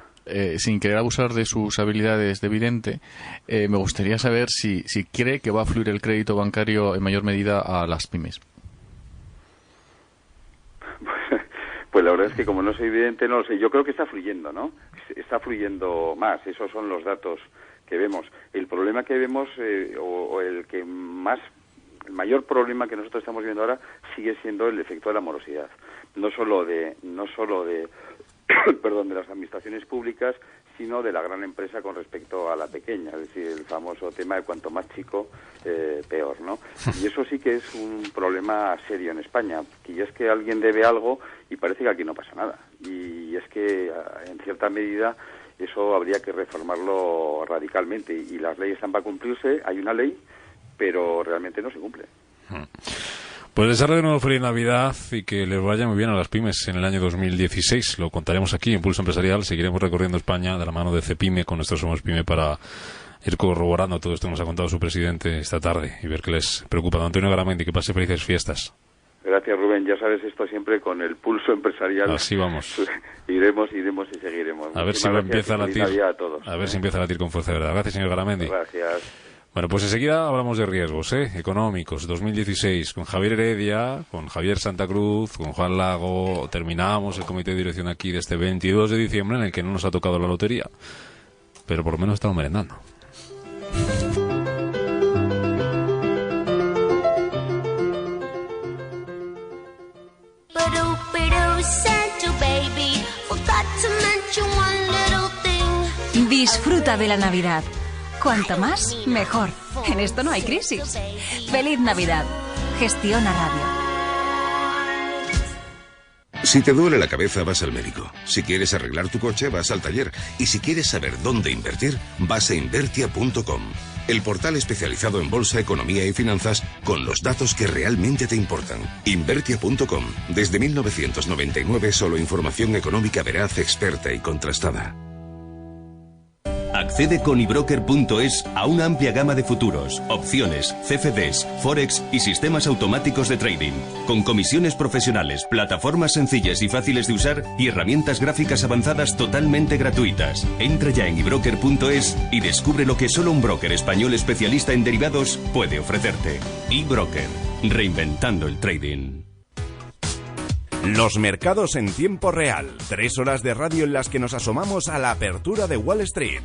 Speaker 2: Sin querer abusar de sus habilidades de vidente, me gustaría saber si cree que va a fluir el crédito bancario en mayor medida a las pymes.
Speaker 5: Pues la verdad es que como no soy vidente, no lo sé. Yo creo que está fluyendo, ¿no? Está fluyendo más. Esos son los datos que vemos. El problema que vemos, el mayor problema que nosotros estamos viendo ahora sigue siendo el efecto de la morosidad. No solo de perdón, de las administraciones públicas, sino de la gran empresa con respecto a la pequeña, es decir, el famoso tema de cuanto más chico, peor, ¿no? Y eso sí que es un problema serio en España, que es que alguien debe algo y parece que aquí no pasa nada. Y es que, en cierta medida, eso habría que reformarlo radicalmente. Y las leyes están para cumplirse, hay una ley, pero realmente no se cumple.
Speaker 1: Pues desearle de nuevo feliz Navidad y que les vaya muy bien a las pymes en el año 2016. Lo contaremos aquí en Pulso Empresarial. Seguiremos recorriendo España de la mano de Cepyme con nuestro Somos Pyme para ir corroborando todo esto que nos ha contado su presidente esta tarde y ver qué les preocupa. Don Antonio Garamendi, que pase felices fiestas.
Speaker 5: Gracias, Rubén. Ya sabes, esto siempre con el Pulso Empresarial.
Speaker 1: Así vamos.
Speaker 5: iremos y seguiremos.
Speaker 1: A ver si empieza a latir. A ver si empieza a latir con fuerza, de verdad. Gracias, señor Garamendi.
Speaker 5: Gracias.
Speaker 1: Bueno, pues enseguida hablamos de riesgos económicos 2016 con Javier Heredia, con Javier Santa Cruz, con Juan Lago. Terminamos el comité de dirección aquí de este 22 de diciembre en el que no nos ha tocado la lotería, pero por lo menos estamos merendando.
Speaker 6: Disfruta de la Navidad. Cuanto más, mejor. En esto no hay crisis. ¡Feliz Navidad! Gestiona Radio.
Speaker 7: Si te duele la cabeza, vas al médico. Si quieres arreglar tu coche, vas al taller. Y si quieres saber dónde invertir, vas a Invertia.com. El portal especializado en bolsa, economía y finanzas con los datos que realmente te importan. Invertia.com. Desde 1999, solo información económica veraz, experta y contrastada.
Speaker 8: Accede con ibroker.es a una amplia gama de futuros, opciones, CFDs, forex y sistemas automáticos de trading, con comisiones profesionales, plataformas sencillas y fáciles de usar y herramientas gráficas avanzadas totalmente gratuitas. Entra ya en ibroker.es y descubre lo que solo un broker español especialista en derivados puede ofrecerte. iBroker, reinventando el trading.
Speaker 9: Los mercados en tiempo real. 3 horas de radio en las que nos asomamos a la apertura de Wall Street.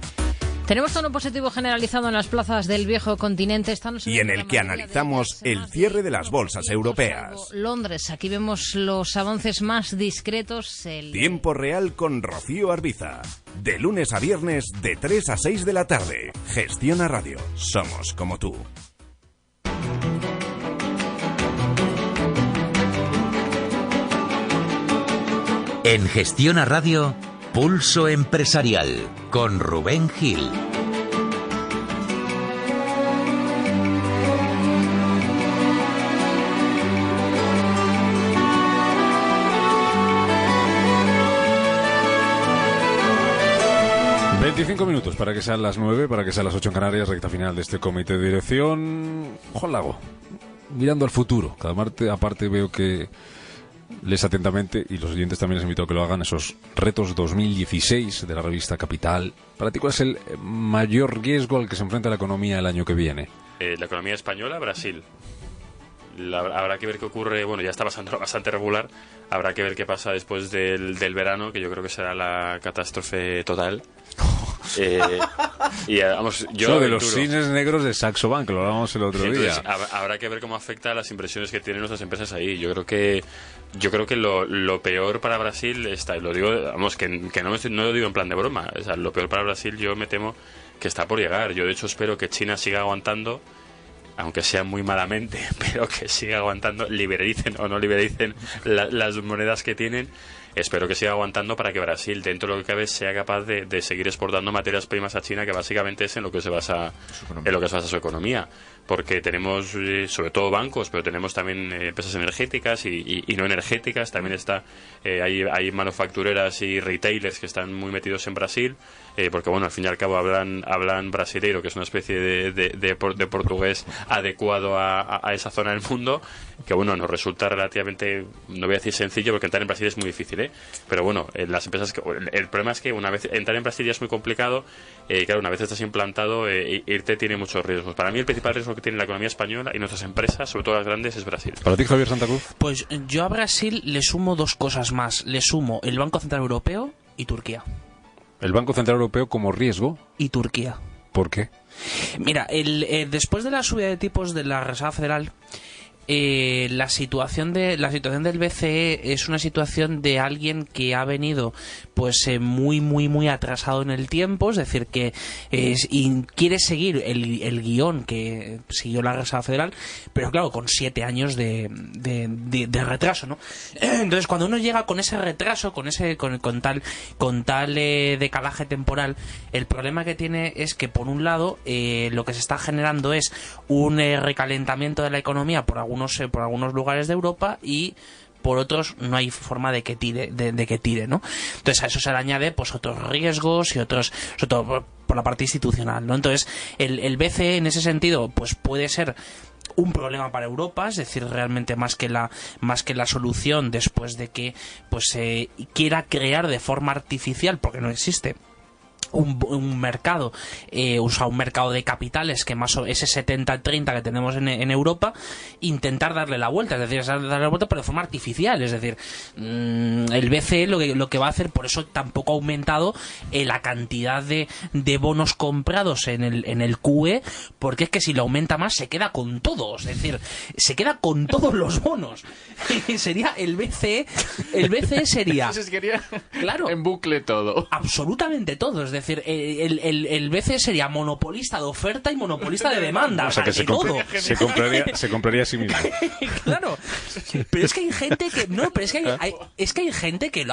Speaker 10: Tenemos tono positivo generalizado en las plazas del viejo continente.
Speaker 9: Y en el que analizamos el cierre de las bolsas europeas.
Speaker 10: Londres, aquí vemos los avances más discretos.
Speaker 9: Tiempo real con Rocío Arbiza. De lunes a viernes, de 3 a 6 de la tarde. Gestiona Radio. Somos como tú.
Speaker 11: En Gestiona Radio, Pulso Empresarial, con Rubén Gil.
Speaker 1: Minutos para que sean las 9, para que sean las 8 en Canarias, recta final de este comité de dirección. Juan Lago, mirando al futuro, cada aparte veo que lees atentamente, y los oyentes también les invito a que lo hagan, esos retos 2016 de la revista Capital. Para ti, ¿cuál es el mayor riesgo al que se enfrenta la economía el año que viene?
Speaker 3: La economía española, Brasil. Habrá que ver qué ocurre. Bueno, ya está pasando bastante regular. Habrá que ver qué pasa después del verano, que yo creo que será la catástrofe total. Y vamos, yo
Speaker 1: de los cines negros de Saxo Bank, lo hablábamos el otro día.
Speaker 3: Habrá que ver cómo afecta a las inversiones que tienen nuestras empresas ahí. Yo creo que lo peor para Brasil está, lo digo, vamos, que no lo digo en plan de broma. O sea, lo peor para Brasil, yo me temo está por llegar. Yo de hecho espero que China siga aguantando, aunque sea muy malamente, pero que siga aguantando, liberalicen o no liberalicen las monedas que tienen. Espero que siga aguantando para que Brasil, dentro de lo que cabe, sea capaz de seguir exportando materias primas a China, que básicamente es en lo que se basa su economía. Porque tenemos, sobre todo bancos, pero tenemos también empresas energéticas y no energéticas. También hay manufactureras y retailers que están muy metidos en Brasil, porque bueno, al fin y al cabo hablan brasileiro, que es una especie de portugués adecuado a esa zona del mundo, que bueno, nos resulta relativamente, no voy a decir sencillo, porque entrar en Brasil es muy difícil, pero bueno, las empresas, el problema es que una vez entrar en Brasil ya es muy complicado. Claro, una vez estás implantado, irte tiene muchos riesgos. Para mí el principal riesgo que tiene la economía española y nuestras empresas, sobre todo las grandes, es Brasil.
Speaker 1: ¿Para ti, Javier Santa Cruz?
Speaker 4: Pues yo a Brasil le sumo dos cosas más. Le sumo el Banco Central Europeo y Turquía.
Speaker 1: ¿El Banco Central Europeo como riesgo?
Speaker 4: Y Turquía.
Speaker 1: ¿Por qué?
Speaker 4: Mira, después de la subida de tipos de la Reserva Federal, la situación del BCE es una situación de alguien que ha venido pues muy atrasado en el tiempo, es decir, que y quiere seguir el guión que siguió la Reserva Federal, pero claro, con 7 años de retraso, ¿no? Entonces, cuando uno llega con ese retraso, con tal decalaje temporal, el problema que tiene es que, por un lado, lo que se está generando es un recalentamiento de la economía por algunos lugares de Europa, y por otros no hay forma de que tire, ¿no? Entonces a eso se le añade pues otros riesgos y otros, sobre todo por la parte institucional, ¿no? Entonces el BCE en ese sentido pues puede ser un problema para Europa, es decir, realmente más que la solución, después de que pues quiera crear de forma artificial, porque no existe un mercado, un mercado de capitales que más o ese 70-30 que tenemos en Europa, intentar darle la vuelta, es decir, darle la vuelta pero de forma artificial, es decir, el BCE lo que va a hacer, por eso tampoco ha aumentado la cantidad de bonos comprados en el QE, porque es que si lo aumenta más se queda con todos, es decir, se queda con todos los bonos. Sería el BCE sería, claro,
Speaker 2: en bucle todo,
Speaker 4: absolutamente todo, es decir, el BCE sería monopolista de oferta y monologista de demanda.
Speaker 1: O sea, que se compraría a sí mismo.
Speaker 4: Claro. Pero es que hay gente que... No, pero es que hay gente que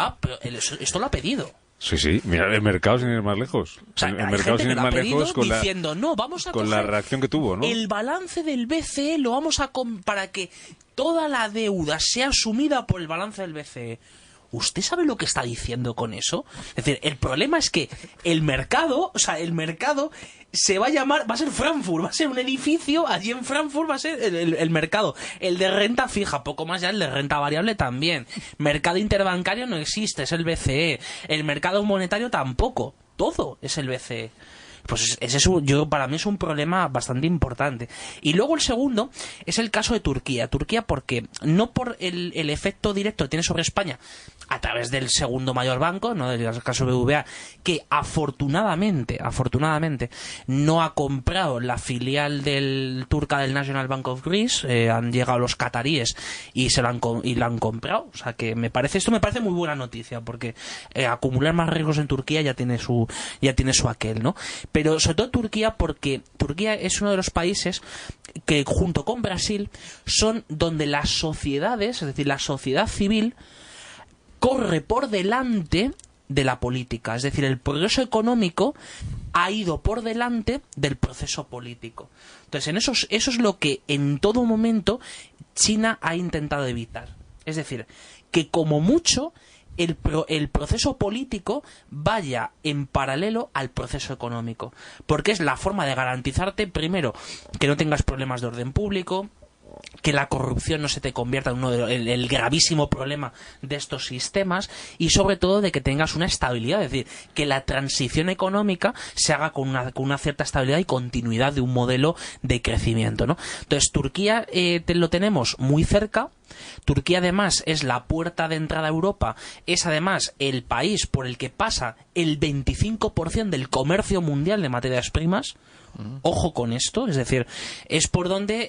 Speaker 4: esto lo ha pedido.
Speaker 1: Sí. Mira, el mercado sin ir más lejos.
Speaker 4: O sea,
Speaker 1: el mercado sin ir más lejos con
Speaker 4: diciendo, no, vamos a
Speaker 1: con la reacción que tuvo, ¿no?
Speaker 4: El balance del BCE lo vamos a... para que toda la deuda sea asumida por el balance del BCE. ¿Usted sabe lo que está diciendo con eso? Es decir, el problema es que el mercado se va a llamar, va a ser Frankfurt, va a ser un edificio, allí en Frankfurt va a ser el mercado. El de renta fija, poco más ya, el de renta variable también. Mercado interbancario no existe, es el BCE. El mercado monetario tampoco, todo es el BCE. Pues para mí es un problema bastante importante. Y luego el segundo es el caso de Turquía. Turquía porque no por el efecto directo que tiene sobre España a través del segundo mayor banco, no del caso BBVA, que afortunadamente no ha comprado la filial del turca del National Bank of Greece. Han llegado los cataríes y la han comprado. O sea que esto me parece muy buena noticia, porque acumular más riesgos en Turquía ya tiene su aquel, ¿no? Pero sobre todo Turquía, porque Turquía es uno de los países que, junto con Brasil, son donde las sociedades, es decir, la sociedad civil, corre por delante de la política. Es decir, el progreso económico ha ido por delante del proceso político. Entonces, eso es lo que en todo momento China ha intentado evitar. Es decir, que como mucho el proceso político vaya en paralelo al proceso económico, porque es la forma de garantizarte, primero, que no tengas problemas de orden público, que la corrupción no se te convierta en el gravísimo problema de estos sistemas, y sobre todo de que tengas una estabilidad, es decir, que la transición económica se haga con una cierta estabilidad y continuidad de un modelo de crecimiento, ¿no? Entonces Turquía lo tenemos muy cerca. Turquía además es la puerta de entrada a Europa, es además el país por el que pasa el 25% del comercio mundial de materias primas. Ojo con esto, es decir, es por donde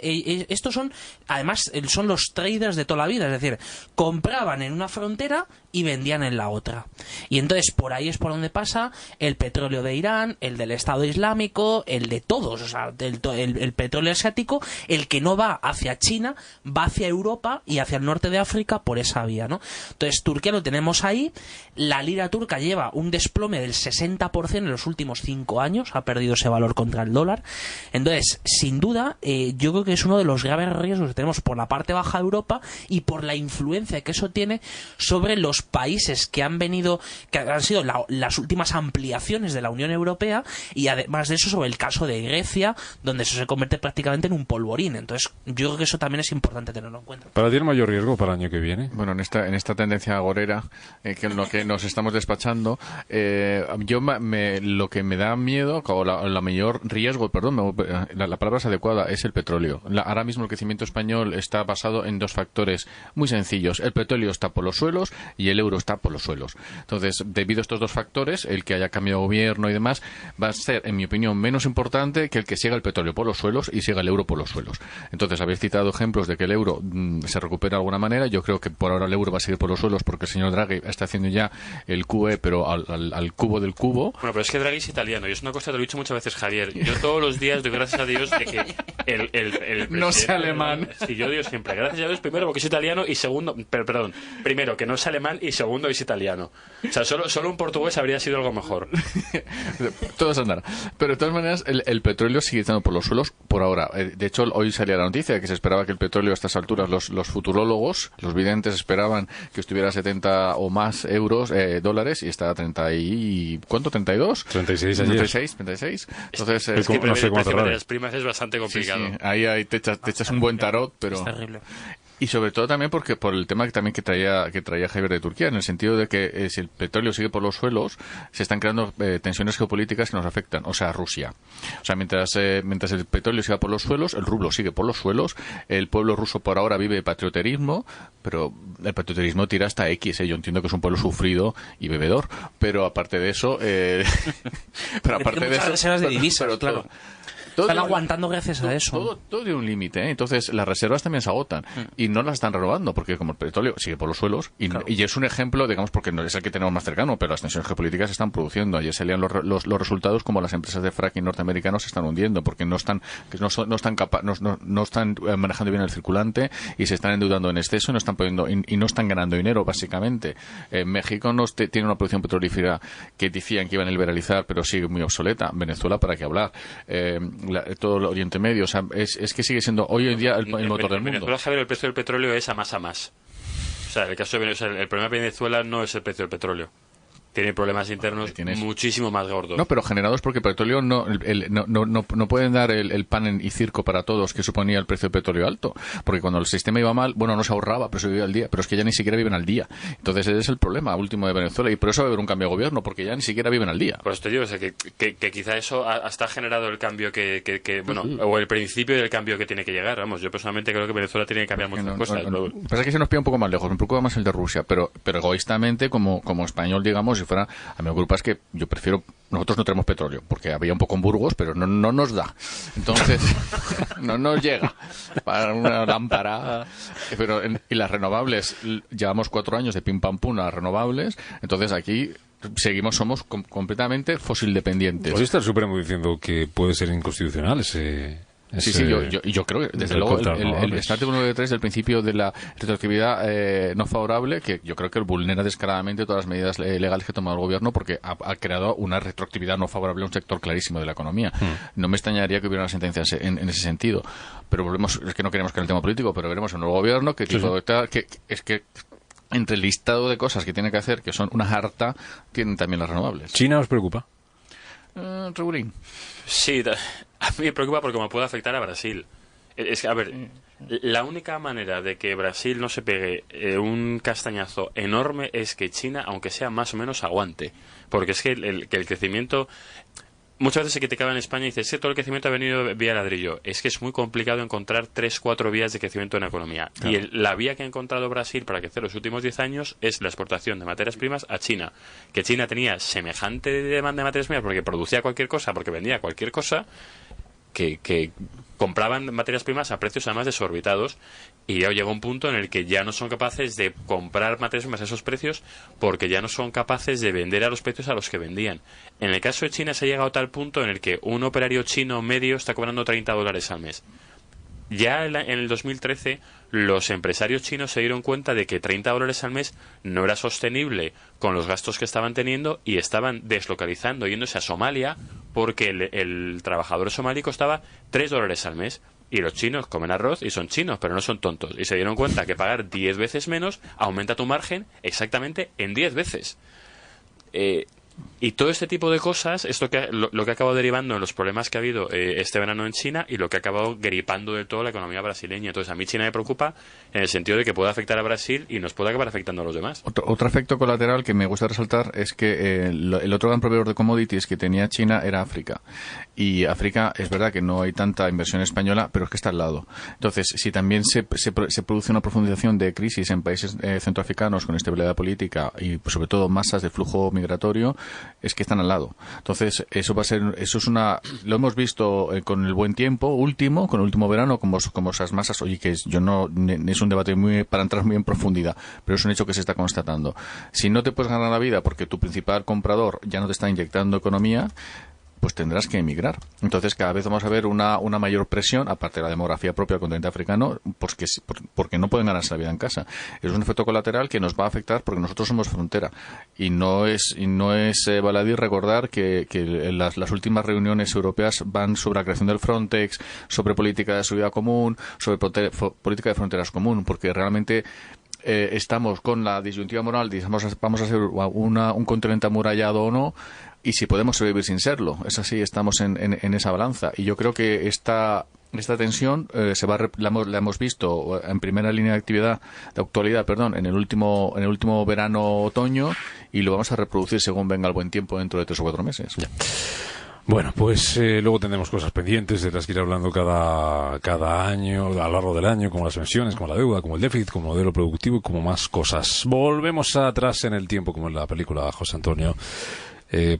Speaker 4: estos son, además, son los traders de toda la vida, es decir, compraban en una frontera y vendían en la otra. Y entonces por ahí es por donde pasa el petróleo de Irán, el del Estado Islámico, el de todos, o sea, el petróleo asiático, el que no va hacia China, va hacia Europa y hacia el norte de África por esa vía, ¿no? Entonces Turquía lo tenemos ahí, la lira turca lleva un desplome del 60% en los últimos 5 años, ha perdido ese valor contra el dólar. Entonces, sin duda, yo creo que es uno de los graves riesgos que tenemos por la parte baja de Europa y por la influencia que eso tiene sobre los países que han sido las últimas ampliaciones de la Unión Europea, y además de eso sobre el caso de Grecia, donde eso se convierte prácticamente en un polvorín. Entonces yo creo que eso también es importante tenerlo en cuenta.
Speaker 1: ¿Para ti el mayor riesgo para el año que viene?
Speaker 2: Bueno, en esta tendencia agorera que en lo que nos estamos despachando, lo que me da miedo, o la mayor riesgo, perdón, la palabra es adecuada, es el petróleo. Ahora mismo el crecimiento español está basado en 2 factores muy sencillos. El petróleo está por los suelos y el euro está por los suelos. Entonces, debido a estos 2 factores, el que haya cambiado de gobierno y demás va a ser, en mi opinión, menos importante que el que siga el petróleo por los suelos y siga el euro por los suelos. Entonces, habéis citado ejemplos de que el euro se recupera de alguna manera. Yo creo que por ahora el euro va a seguir por los suelos porque el señor Draghi está haciendo ya el QE, pero al cubo del cubo.
Speaker 3: Bueno, pero es que Draghi es italiano y es una cosa que te lo he dicho muchas veces, Javier. Yo todos los días doy gracias a Dios de que el
Speaker 2: no sea alemán.
Speaker 3: Sí, yo digo siempre, gracias a Dios, primero porque es italiano y segundo, primero que no es alemán y segundo es italiano. O sea, solo un portugués habría sido algo mejor.
Speaker 2: Todos andarán. Pero de todas maneras, el petróleo sigue estando por los suelos por ahora. De hecho, hoy salía la noticia de que se esperaba que el petróleo a estas alturas, los futurólogos, los videntes esperaban que estuviera a 70 o más dólares, y está a 30 y... ¿cuánto? ¿32?
Speaker 1: 36 ayer.
Speaker 2: 36. Entonces,
Speaker 3: es que no sé cómo cerrar. Las primas es bastante complicado.
Speaker 2: Sí. Ahí te echas un buen tarot, pero...
Speaker 4: Es terrible.
Speaker 2: Y sobre todo también por el tema que traía Javier de Turquía, en el sentido de que si el petróleo sigue por los suelos, se están creando tensiones geopolíticas que nos afectan, o sea, Rusia. O sea, mientras el petróleo siga por los suelos, el rublo sigue por los suelos, el pueblo ruso por ahora vive patrioterismo, pero el patrioterismo tira hasta X, yo entiendo que es un pueblo sufrido y bebedor, pero aparte de eso...
Speaker 4: pero aparte de eso... reservas de divisas, pero claro. Están aguantando gracias a eso.
Speaker 2: Todo tiene un límite, Entonces las reservas también se agotan y no las están renovando porque como el petróleo sigue por los suelos y es un ejemplo, digamos, porque no es el que tenemos más cercano, pero las tensiones geopolíticas se están produciendo. Ayer salían los resultados como las empresas de fracking norteamericanos se están hundiendo porque no están manejando bien el circulante y se están endeudando en exceso y no están ganando dinero, básicamente. México tiene una producción petrolífera que decían que iban a liberalizar, pero sigue muy obsoleta. Venezuela, ¿para qué hablar? Todo el Oriente Medio, o sea, es que sigue siendo hoy en día el motor del mundo.
Speaker 3: En Venezuela, Javier, el precio del petróleo es a más. O sea, el caso de Venezuela, el problema de Venezuela no es el precio del petróleo. Tiene problemas internos muchísimo más gordos.
Speaker 2: No, pero generados porque el petróleo no pueden dar el pan y circo para todos que suponía el precio del petróleo alto. Porque cuando el sistema iba mal, no se ahorraba, pero se vivía al día. Pero es que ya ni siquiera viven al día. Entonces ese es el problema último de Venezuela. Y por eso va a haber un cambio de gobierno, porque ya ni siquiera viven al día.
Speaker 3: Por eso te digo, o sea, que quizá eso hasta ha generado el cambio o el principio del cambio que tiene que llegar. Vamos, yo personalmente creo que Venezuela tiene que cambiar muchas cosas. Lo que
Speaker 2: pasa es que se nos pilla un poco más lejos. Me preocupa más el de Rusia. Pero egoístamente, como español, digamos, si fuera... A mí me preocupa es que yo prefiero... Nosotros no tenemos petróleo, porque había un poco en Burgos, pero no nos da. Entonces, no nos llega para una lámpara. Y las renovables, llevamos 4 años de pim pam pum a las renovables. Entonces aquí... somos completamente fósil dependientes.
Speaker 1: Hoy está el Supremo diciendo que puede ser inconstitucional
Speaker 2: Sí, yo creo que desde luego el artículo 93 del principio de la retroactividad no favorable, que yo creo que vulnera descaradamente todas las medidas legales que ha tomado el gobierno porque ha creado una retroactividad no favorable a un sector clarísimo de la economía. No me extrañaría que hubiera una sentencia en ese sentido, pero volvemos, es que no queremos que en el tema político, pero veremos un nuevo gobierno que entre el listado de cosas que tiene que hacer, que son una harta, tienen también las renovables.
Speaker 1: ¿China os preocupa?
Speaker 2: Regulín.
Speaker 3: Sí, a mí me preocupa porque me puede afectar a Brasil. Es que, a ver, la única manera de que Brasil no se pegue un castañazo enorme es que China, aunque sea más o menos, aguante. Porque es que el crecimiento... Muchas veces se criticaba en España y dice, es que todo el crecimiento ha venido vía ladrillo. Es que es muy complicado encontrar 3-4 vías de crecimiento en la economía. Claro. Y la vía que ha encontrado Brasil para crecer los últimos 10 años es la exportación de materias primas a China. Que China tenía semejante demanda de materias primas porque producía cualquier cosa, porque vendía cualquier cosa, que compraban materias primas a precios además desorbitados, y ya llegó un punto en el que ya no son capaces de comprar materias primas a esos precios porque ya no son capaces de vender a los precios a los que vendían. En el caso de China se ha llegado a tal punto en el que un operario chino medio está cobrando $30 al mes. Ya en el 2013 los empresarios chinos se dieron cuenta de que $30 al mes no era sostenible con los gastos que estaban teniendo y estaban deslocalizando, yéndose a Somalia, porque el trabajador somalí costaba $3 al mes. Y los chinos comen arroz y son chinos, pero no son tontos. Y se dieron cuenta que pagar 10 veces menos aumenta tu margen exactamente en 10 veces. Y todo este tipo de cosas es lo que ha acabado derivando en los problemas que ha habido este verano en China, y lo que ha acabado gripando de todo la economía brasileña. Entonces a mí China me preocupa en el sentido de que puede afectar a Brasil y nos puede acabar afectando a los demás.
Speaker 2: Otro efecto colateral que me gusta resaltar es que el otro gran proveedor de commodities que tenía China era África. Y África, es verdad que no hay tanta inversión española, pero es que está al lado. Entonces, si también se produce una profundización de crisis en países centroafricanos con estabilidad política y pues, sobre todo masas de flujo migratorio, es que están al lado. Entonces, eso es lo hemos visto con el buen tiempo último, con el último verano, como esas masas, oye, que es un debate para entrar muy en profundidad, pero es un hecho que se está constatando. Si no te puedes ganar la vida porque tu principal comprador ya no te está inyectando economía, pues tendrás que emigrar. Entonces cada vez vamos a ver una mayor presión, aparte de la demografía propia del continente africano, porque no pueden ganarse la vida en casa. Es un efecto colateral que nos va a afectar porque nosotros somos frontera. Y no es baladí recordar que las últimas reuniones europeas van sobre la creación del Frontex, sobre política de seguridad común, sobre política de fronteras común, porque realmente estamos con la disyuntiva moral, vamos a ser un continente amurallado o no, y si podemos sobrevivir sin serlo. Es así, estamos en esa balanza. Y yo creo que esta tensión la hemos visto en primera línea de actualidad, en el último verano-otoño, y lo vamos a reproducir según venga el buen tiempo dentro de 3 o 4 meses.
Speaker 1: Ya. Bueno, pues luego tendremos cosas pendientes de las que ir hablando cada año, a lo largo del año, como las pensiones, como la deuda, como el déficit, como el modelo productivo y como más cosas. Volvemos atrás en el tiempo, como en la película José Antonio,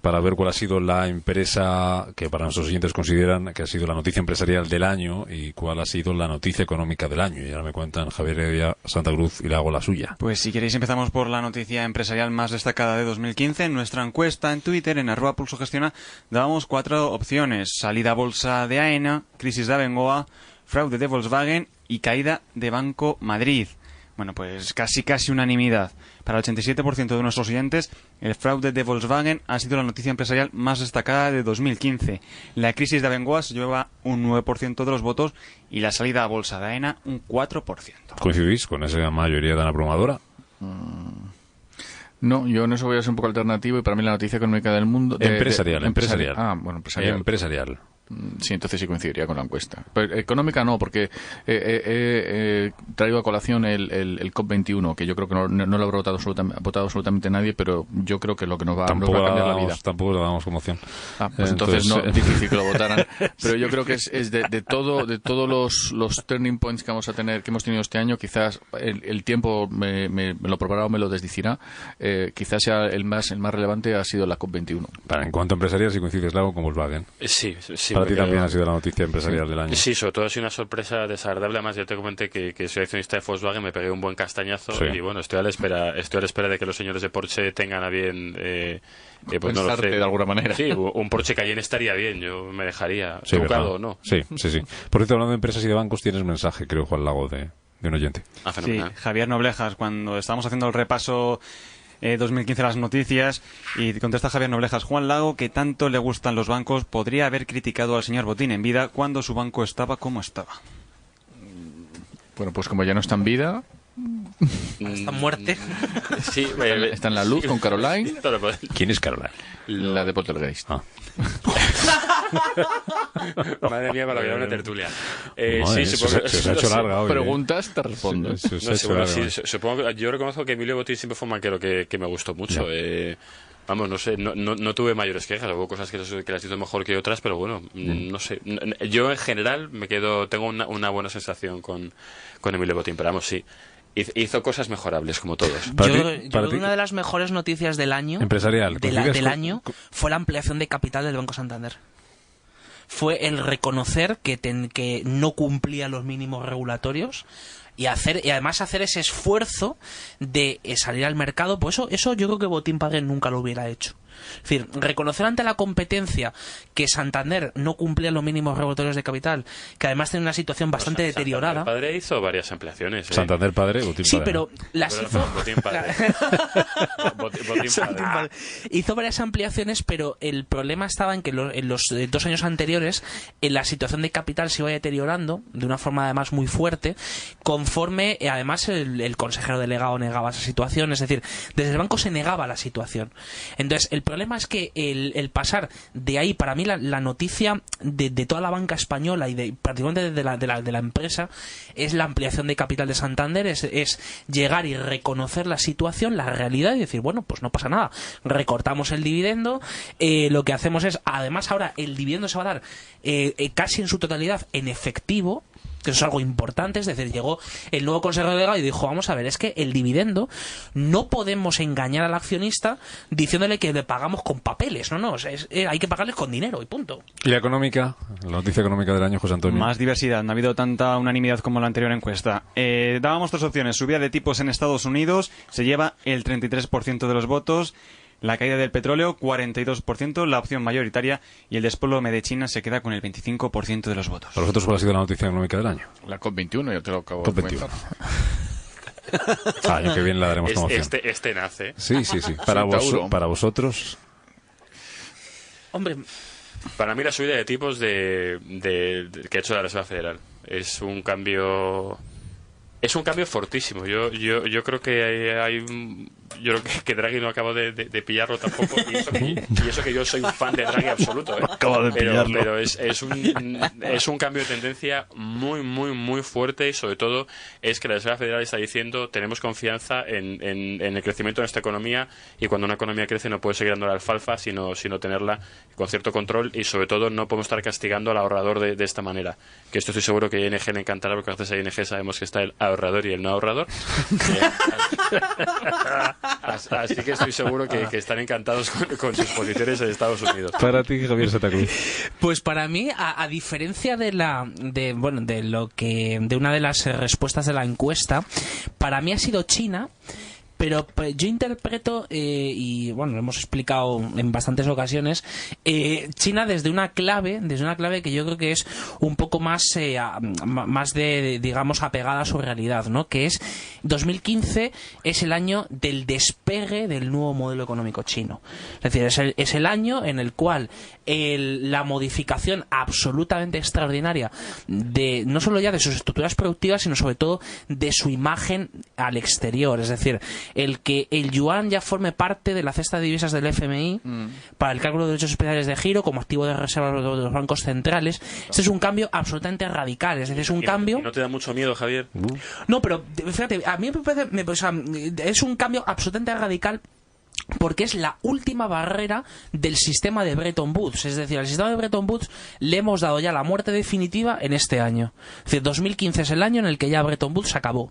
Speaker 1: para ver cuál ha sido la empresa que para nuestros oyentes consideran que ha sido la noticia empresarial del año y cuál ha sido la noticia económica del año. Y ahora me cuentan Javier Heredia, Santa Cruz, y le hago la suya.
Speaker 12: Pues si queréis empezamos por la noticia empresarial más destacada de 2015. En nuestra encuesta en Twitter, en @pulsogestiona, dábamos 4 opciones: salida a bolsa de AENA, crisis de Abengoa, fraude de Volkswagen y caída de Banco Madrid. Bueno, pues casi unanimidad. Para el 87% de nuestros oyentes, el fraude de Volkswagen ha sido la noticia empresarial más destacada de 2015. La crisis de Abengoa se lleva un 9% de los votos y la salida a bolsa de AENA un 4%.
Speaker 1: ¿Coincidís con esa mayoría tan abrumadora?
Speaker 2: No, yo en eso voy a ser un poco alternativo, y para mí la noticia económica del mundo...
Speaker 1: Empresarial.
Speaker 2: Bueno, empresarial. Sí, entonces sí coincidiría con la encuesta. Pero económica no, porque traigo a colación el COP21, que yo creo que no lo habrá votado absolutamente nadie, pero yo creo que lo que nos va a cambiar la vida.
Speaker 1: Tampoco lo damos como opción.
Speaker 2: Pues entonces no, es difícil que lo votaran. Pero yo creo que es de todos los turning points que vamos a tener, que hemos tenido este año, quizás el tiempo me lo probará o me lo desdecirá. Quizás sea el más relevante ha sido la COP21.
Speaker 1: En cuanto a empresarial, si coincides, Lago, con Volkswagen.
Speaker 3: Sí.
Speaker 1: Para ti también ha sido la noticia empresarial del año.
Speaker 3: Sí, sobre todo ha sido una sorpresa desagradable. Además, yo te comenté que soy accionista de Volkswagen, me pegué un buen castañazo, y bueno, estoy a la espera de que los señores de Porsche tengan a bien
Speaker 2: pues no lo sé, de alguna manera.
Speaker 3: Sí, un Porsche Cayenne estaría bien, yo me dejaría trucado, ¿no?
Speaker 1: Sí. Por cierto, hablando de empresas y de bancos, tienes un mensaje, creo, Juan Lago, de un oyente.
Speaker 12: Sí, Javier Noblejas, cuando estábamos haciendo el repaso 2015 las noticias, y contesta Javier Noblejas: Juan Lago, que tanto le gustan los bancos, podría haber criticado al señor Botín en vida cuando su banco estaba como estaba.
Speaker 2: Bueno, pues como ya no está en vida,
Speaker 4: está en muerte.
Speaker 3: Sí,
Speaker 2: está en la luz con Caroline.
Speaker 1: ¿Quién es Caroline?
Speaker 2: La de Poltergeist.
Speaker 3: Madre mía, para que una tertulia.
Speaker 1: Se ha hecho larga hoy.
Speaker 2: Preguntas, te respondo.
Speaker 3: Supongo que yo reconozco que Emilio Botín siempre fue un banquero que me gustó mucho. Vamos, no sé, no tuve mayores quejas. Hubo cosas que las hizo mejor que otras, pero bueno, no sé. Yo en general tengo una buena sensación con Emilio Botín, pero vamos, sí. Hizo cosas mejorables, como todos.
Speaker 4: Yo creo que una de las mejores noticias del año
Speaker 1: empresarial
Speaker 4: del año fue la ampliación de capital del Banco Santander. fue el reconocer que no cumplía los mínimos regulatorios y además hacer ese esfuerzo de salir al mercado. Pues eso yo creo que Botín Padre nunca lo hubiera hecho. Es decir, reconocer ante la competencia que Santander no cumplía los mínimos regulatorios de capital, que además tiene una situación bastante deteriorada.
Speaker 3: Santander Padre hizo varias ampliaciones.
Speaker 1: Santander Padre, Botín Padre.
Speaker 4: Sí, pero las hizo...
Speaker 3: Botín Padre. Botín Padre.
Speaker 4: Hizo varias ampliaciones, pero el problema estaba en que en los 2 años anteriores la situación de capital se iba deteriorando de una forma además muy fuerte, conforme además el consejero delegado negaba esa situación. Es decir, desde el banco se negaba la situación. Entonces, el problema es que el pasar de ahí, para mí la noticia de toda la banca española y prácticamente de la empresa, es la ampliación de capital de Santander, es llegar y reconocer la situación, la realidad, y decir, bueno, pues no pasa nada, recortamos el dividendo, lo que hacemos es, además ahora el dividendo se va a dar casi en su totalidad en efectivo, que eso es algo importante. Es decir, llegó el nuevo consejero delegado y dijo, vamos a ver, es que el dividendo no podemos engañar al accionista diciéndole que le pagamos con papeles, no, hay que pagarles con dinero y punto.
Speaker 1: ¿Y la económica? La noticia económica del año, José Antonio.
Speaker 12: Más diversidad, no ha habido tanta unanimidad como la anterior encuesta. Dábamos 3 opciones: subida de tipos en Estados Unidos, se lleva el 33% de los votos; la caída del petróleo, 42%, la opción mayoritaria; y el desplome de China se queda con el 25% de los votos.
Speaker 1: ¿Para vosotros cuál ha sido la noticia económica del año?
Speaker 2: La COP21, yo te lo acabo
Speaker 1: de comentar. Año que viene la daremos como opción.
Speaker 3: Este nace.
Speaker 1: Sí. Para vosotros.
Speaker 4: Hombre,
Speaker 3: para mí la subida de tipos que ha hecho la Reserva Federal es un cambio... Es un cambio fortísimo. Yo creo que yo creo que Draghi no acabo de pillarlo tampoco, y eso que yo soy un fan de Draghi absoluto,
Speaker 1: acabo de pillarlo.
Speaker 3: Pero es un cambio de tendencia muy muy muy fuerte, y sobre todo es que la Reserva Federal está diciendo: tenemos confianza en el crecimiento de nuestra economía, y cuando una economía crece no puede seguir dando la alfalfa, sino tenerla con cierto control, y sobre todo no podemos estar castigando al ahorrador de esta manera, que esto estoy seguro que a ING le encantará, porque gracias a ING sabemos que está el ahorrador y el no ahorrador. Así que estoy seguro que están encantados con sus posiciones en Estados Unidos.
Speaker 1: Para ti, Javier Santa Cruz.
Speaker 4: Pues para mí, a diferencia de una de las respuestas de la encuesta, para mí ha sido China. Pero yo interpreto, y bueno, lo hemos explicado en bastantes ocasiones, China desde una clave que yo creo que es un poco más digamos, apegada a su realidad, ¿no? Que es 2015 es el año del despegue del nuevo modelo económico chino. Es decir, es el año en el cual la modificación absolutamente extraordinaria no solo ya de sus estructuras productivas, sino sobre todo de su imagen al exterior. Es decir, el que el yuan ya forme parte de la cesta de divisas del FMI para el cálculo de derechos especiales de giro como activo de reserva de los bancos centrales. Este es un cambio absolutamente radical. Es decir, es un cambio...
Speaker 3: ¿Y no te da mucho miedo, Javier?
Speaker 4: No, pero fíjate, a mí me parece... es un cambio absolutamente radical, porque es la última barrera del sistema de Bretton Woods. Es decir, al sistema de Bretton Woods le hemos dado ya la muerte definitiva en este año. Es decir, 2015 es el año en el que ya Bretton Woods se acabó.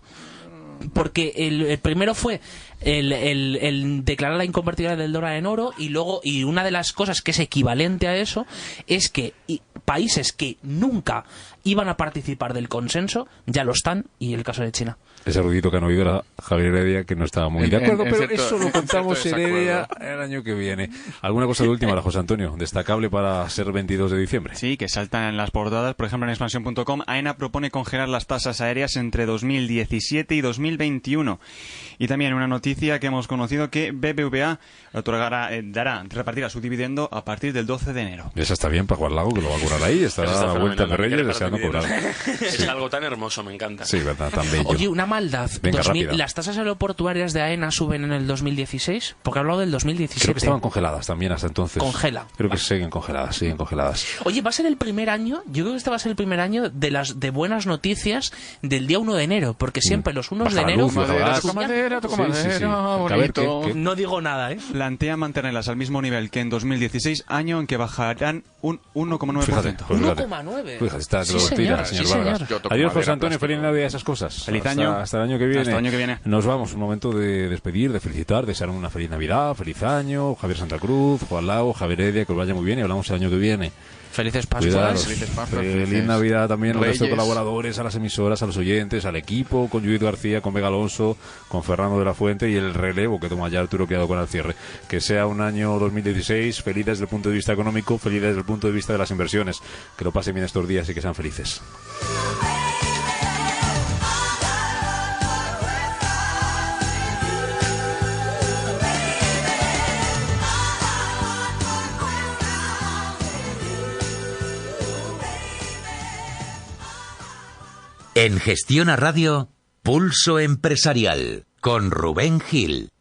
Speaker 4: Porque el primero fue el declarar la inconvertibilidad del dólar en oro, y una de las cosas que es equivalente a eso es que países que nunca iban a participar del consenso ya lo están, y el caso de China.
Speaker 1: Ese erudito que han oído era Javier Heredia, que no estaba muy de acuerdo, pero eso lo contamos Heredia el año que viene. ¿Alguna cosa de última, José Antonio, destacable para ser 22 de diciembre?
Speaker 12: Sí, que saltan en las portadas. Por ejemplo, en expansión.com, AENA propone congelar las tasas aéreas entre 2017 y 2021. Y también una noticia que hemos conocido, que BBVA repartirá su dividendo a partir del 12 de enero.
Speaker 1: Esa está bien para Juan Lago, que lo va a curar ahí. Estará a la vuelta de Reyes deseando cobrar.
Speaker 3: Es algo tan hermoso, me encanta.
Speaker 1: Sí, verdad, tan bello.
Speaker 4: Oye, una maldad.
Speaker 1: Venga,
Speaker 4: ¿Las tasas aeroportuarias de AENA suben en el 2016? Porque he hablado del 2017.
Speaker 1: Creo que estaban congeladas también hasta entonces.
Speaker 4: Congela.
Speaker 1: Creo que siguen congeladas.
Speaker 4: Oye, va a ser el primer año, yo creo que este va a ser el primer año de buenas noticias del día 1 de enero, porque siempre los 1 de enero...
Speaker 2: Toca madera, bonito.
Speaker 4: No digo nada,
Speaker 12: Plantea mantenerlas al mismo nivel que en 2016, año en que bajarán un 1,9%.
Speaker 1: Fíjate,
Speaker 4: 1,9%.
Speaker 1: Fíjate, está que lo tira, señor Vargas. Adiós, José Antonio, feliz Navidad, esas cosas.
Speaker 12: Feliz año.
Speaker 1: Hasta el año que viene. Nos vamos, un momento de despedir, de felicitar, desear una feliz Navidad, feliz año. Javier Santa Cruz, Juan Lago, Javier Heredia, que os vaya muy bien, y hablamos el año que viene.
Speaker 4: Felices Pascuas.
Speaker 1: Feliz Navidad también al resto de
Speaker 2: Reyes.
Speaker 1: colaboradores, a las emisoras, a los oyentes, al equipo, con Judith García, con Vega Alonso, con Fernando de la Fuente y el relevo que toma ya Arturo Quedado con el cierre. Que sea un año 2016 feliz desde el punto de vista económico, feliz desde el punto de vista de las inversiones. Que lo pasen bien estos días y que sean felices.
Speaker 11: En Gestiona Radio, Pulso Empresarial, con Rubén Gil.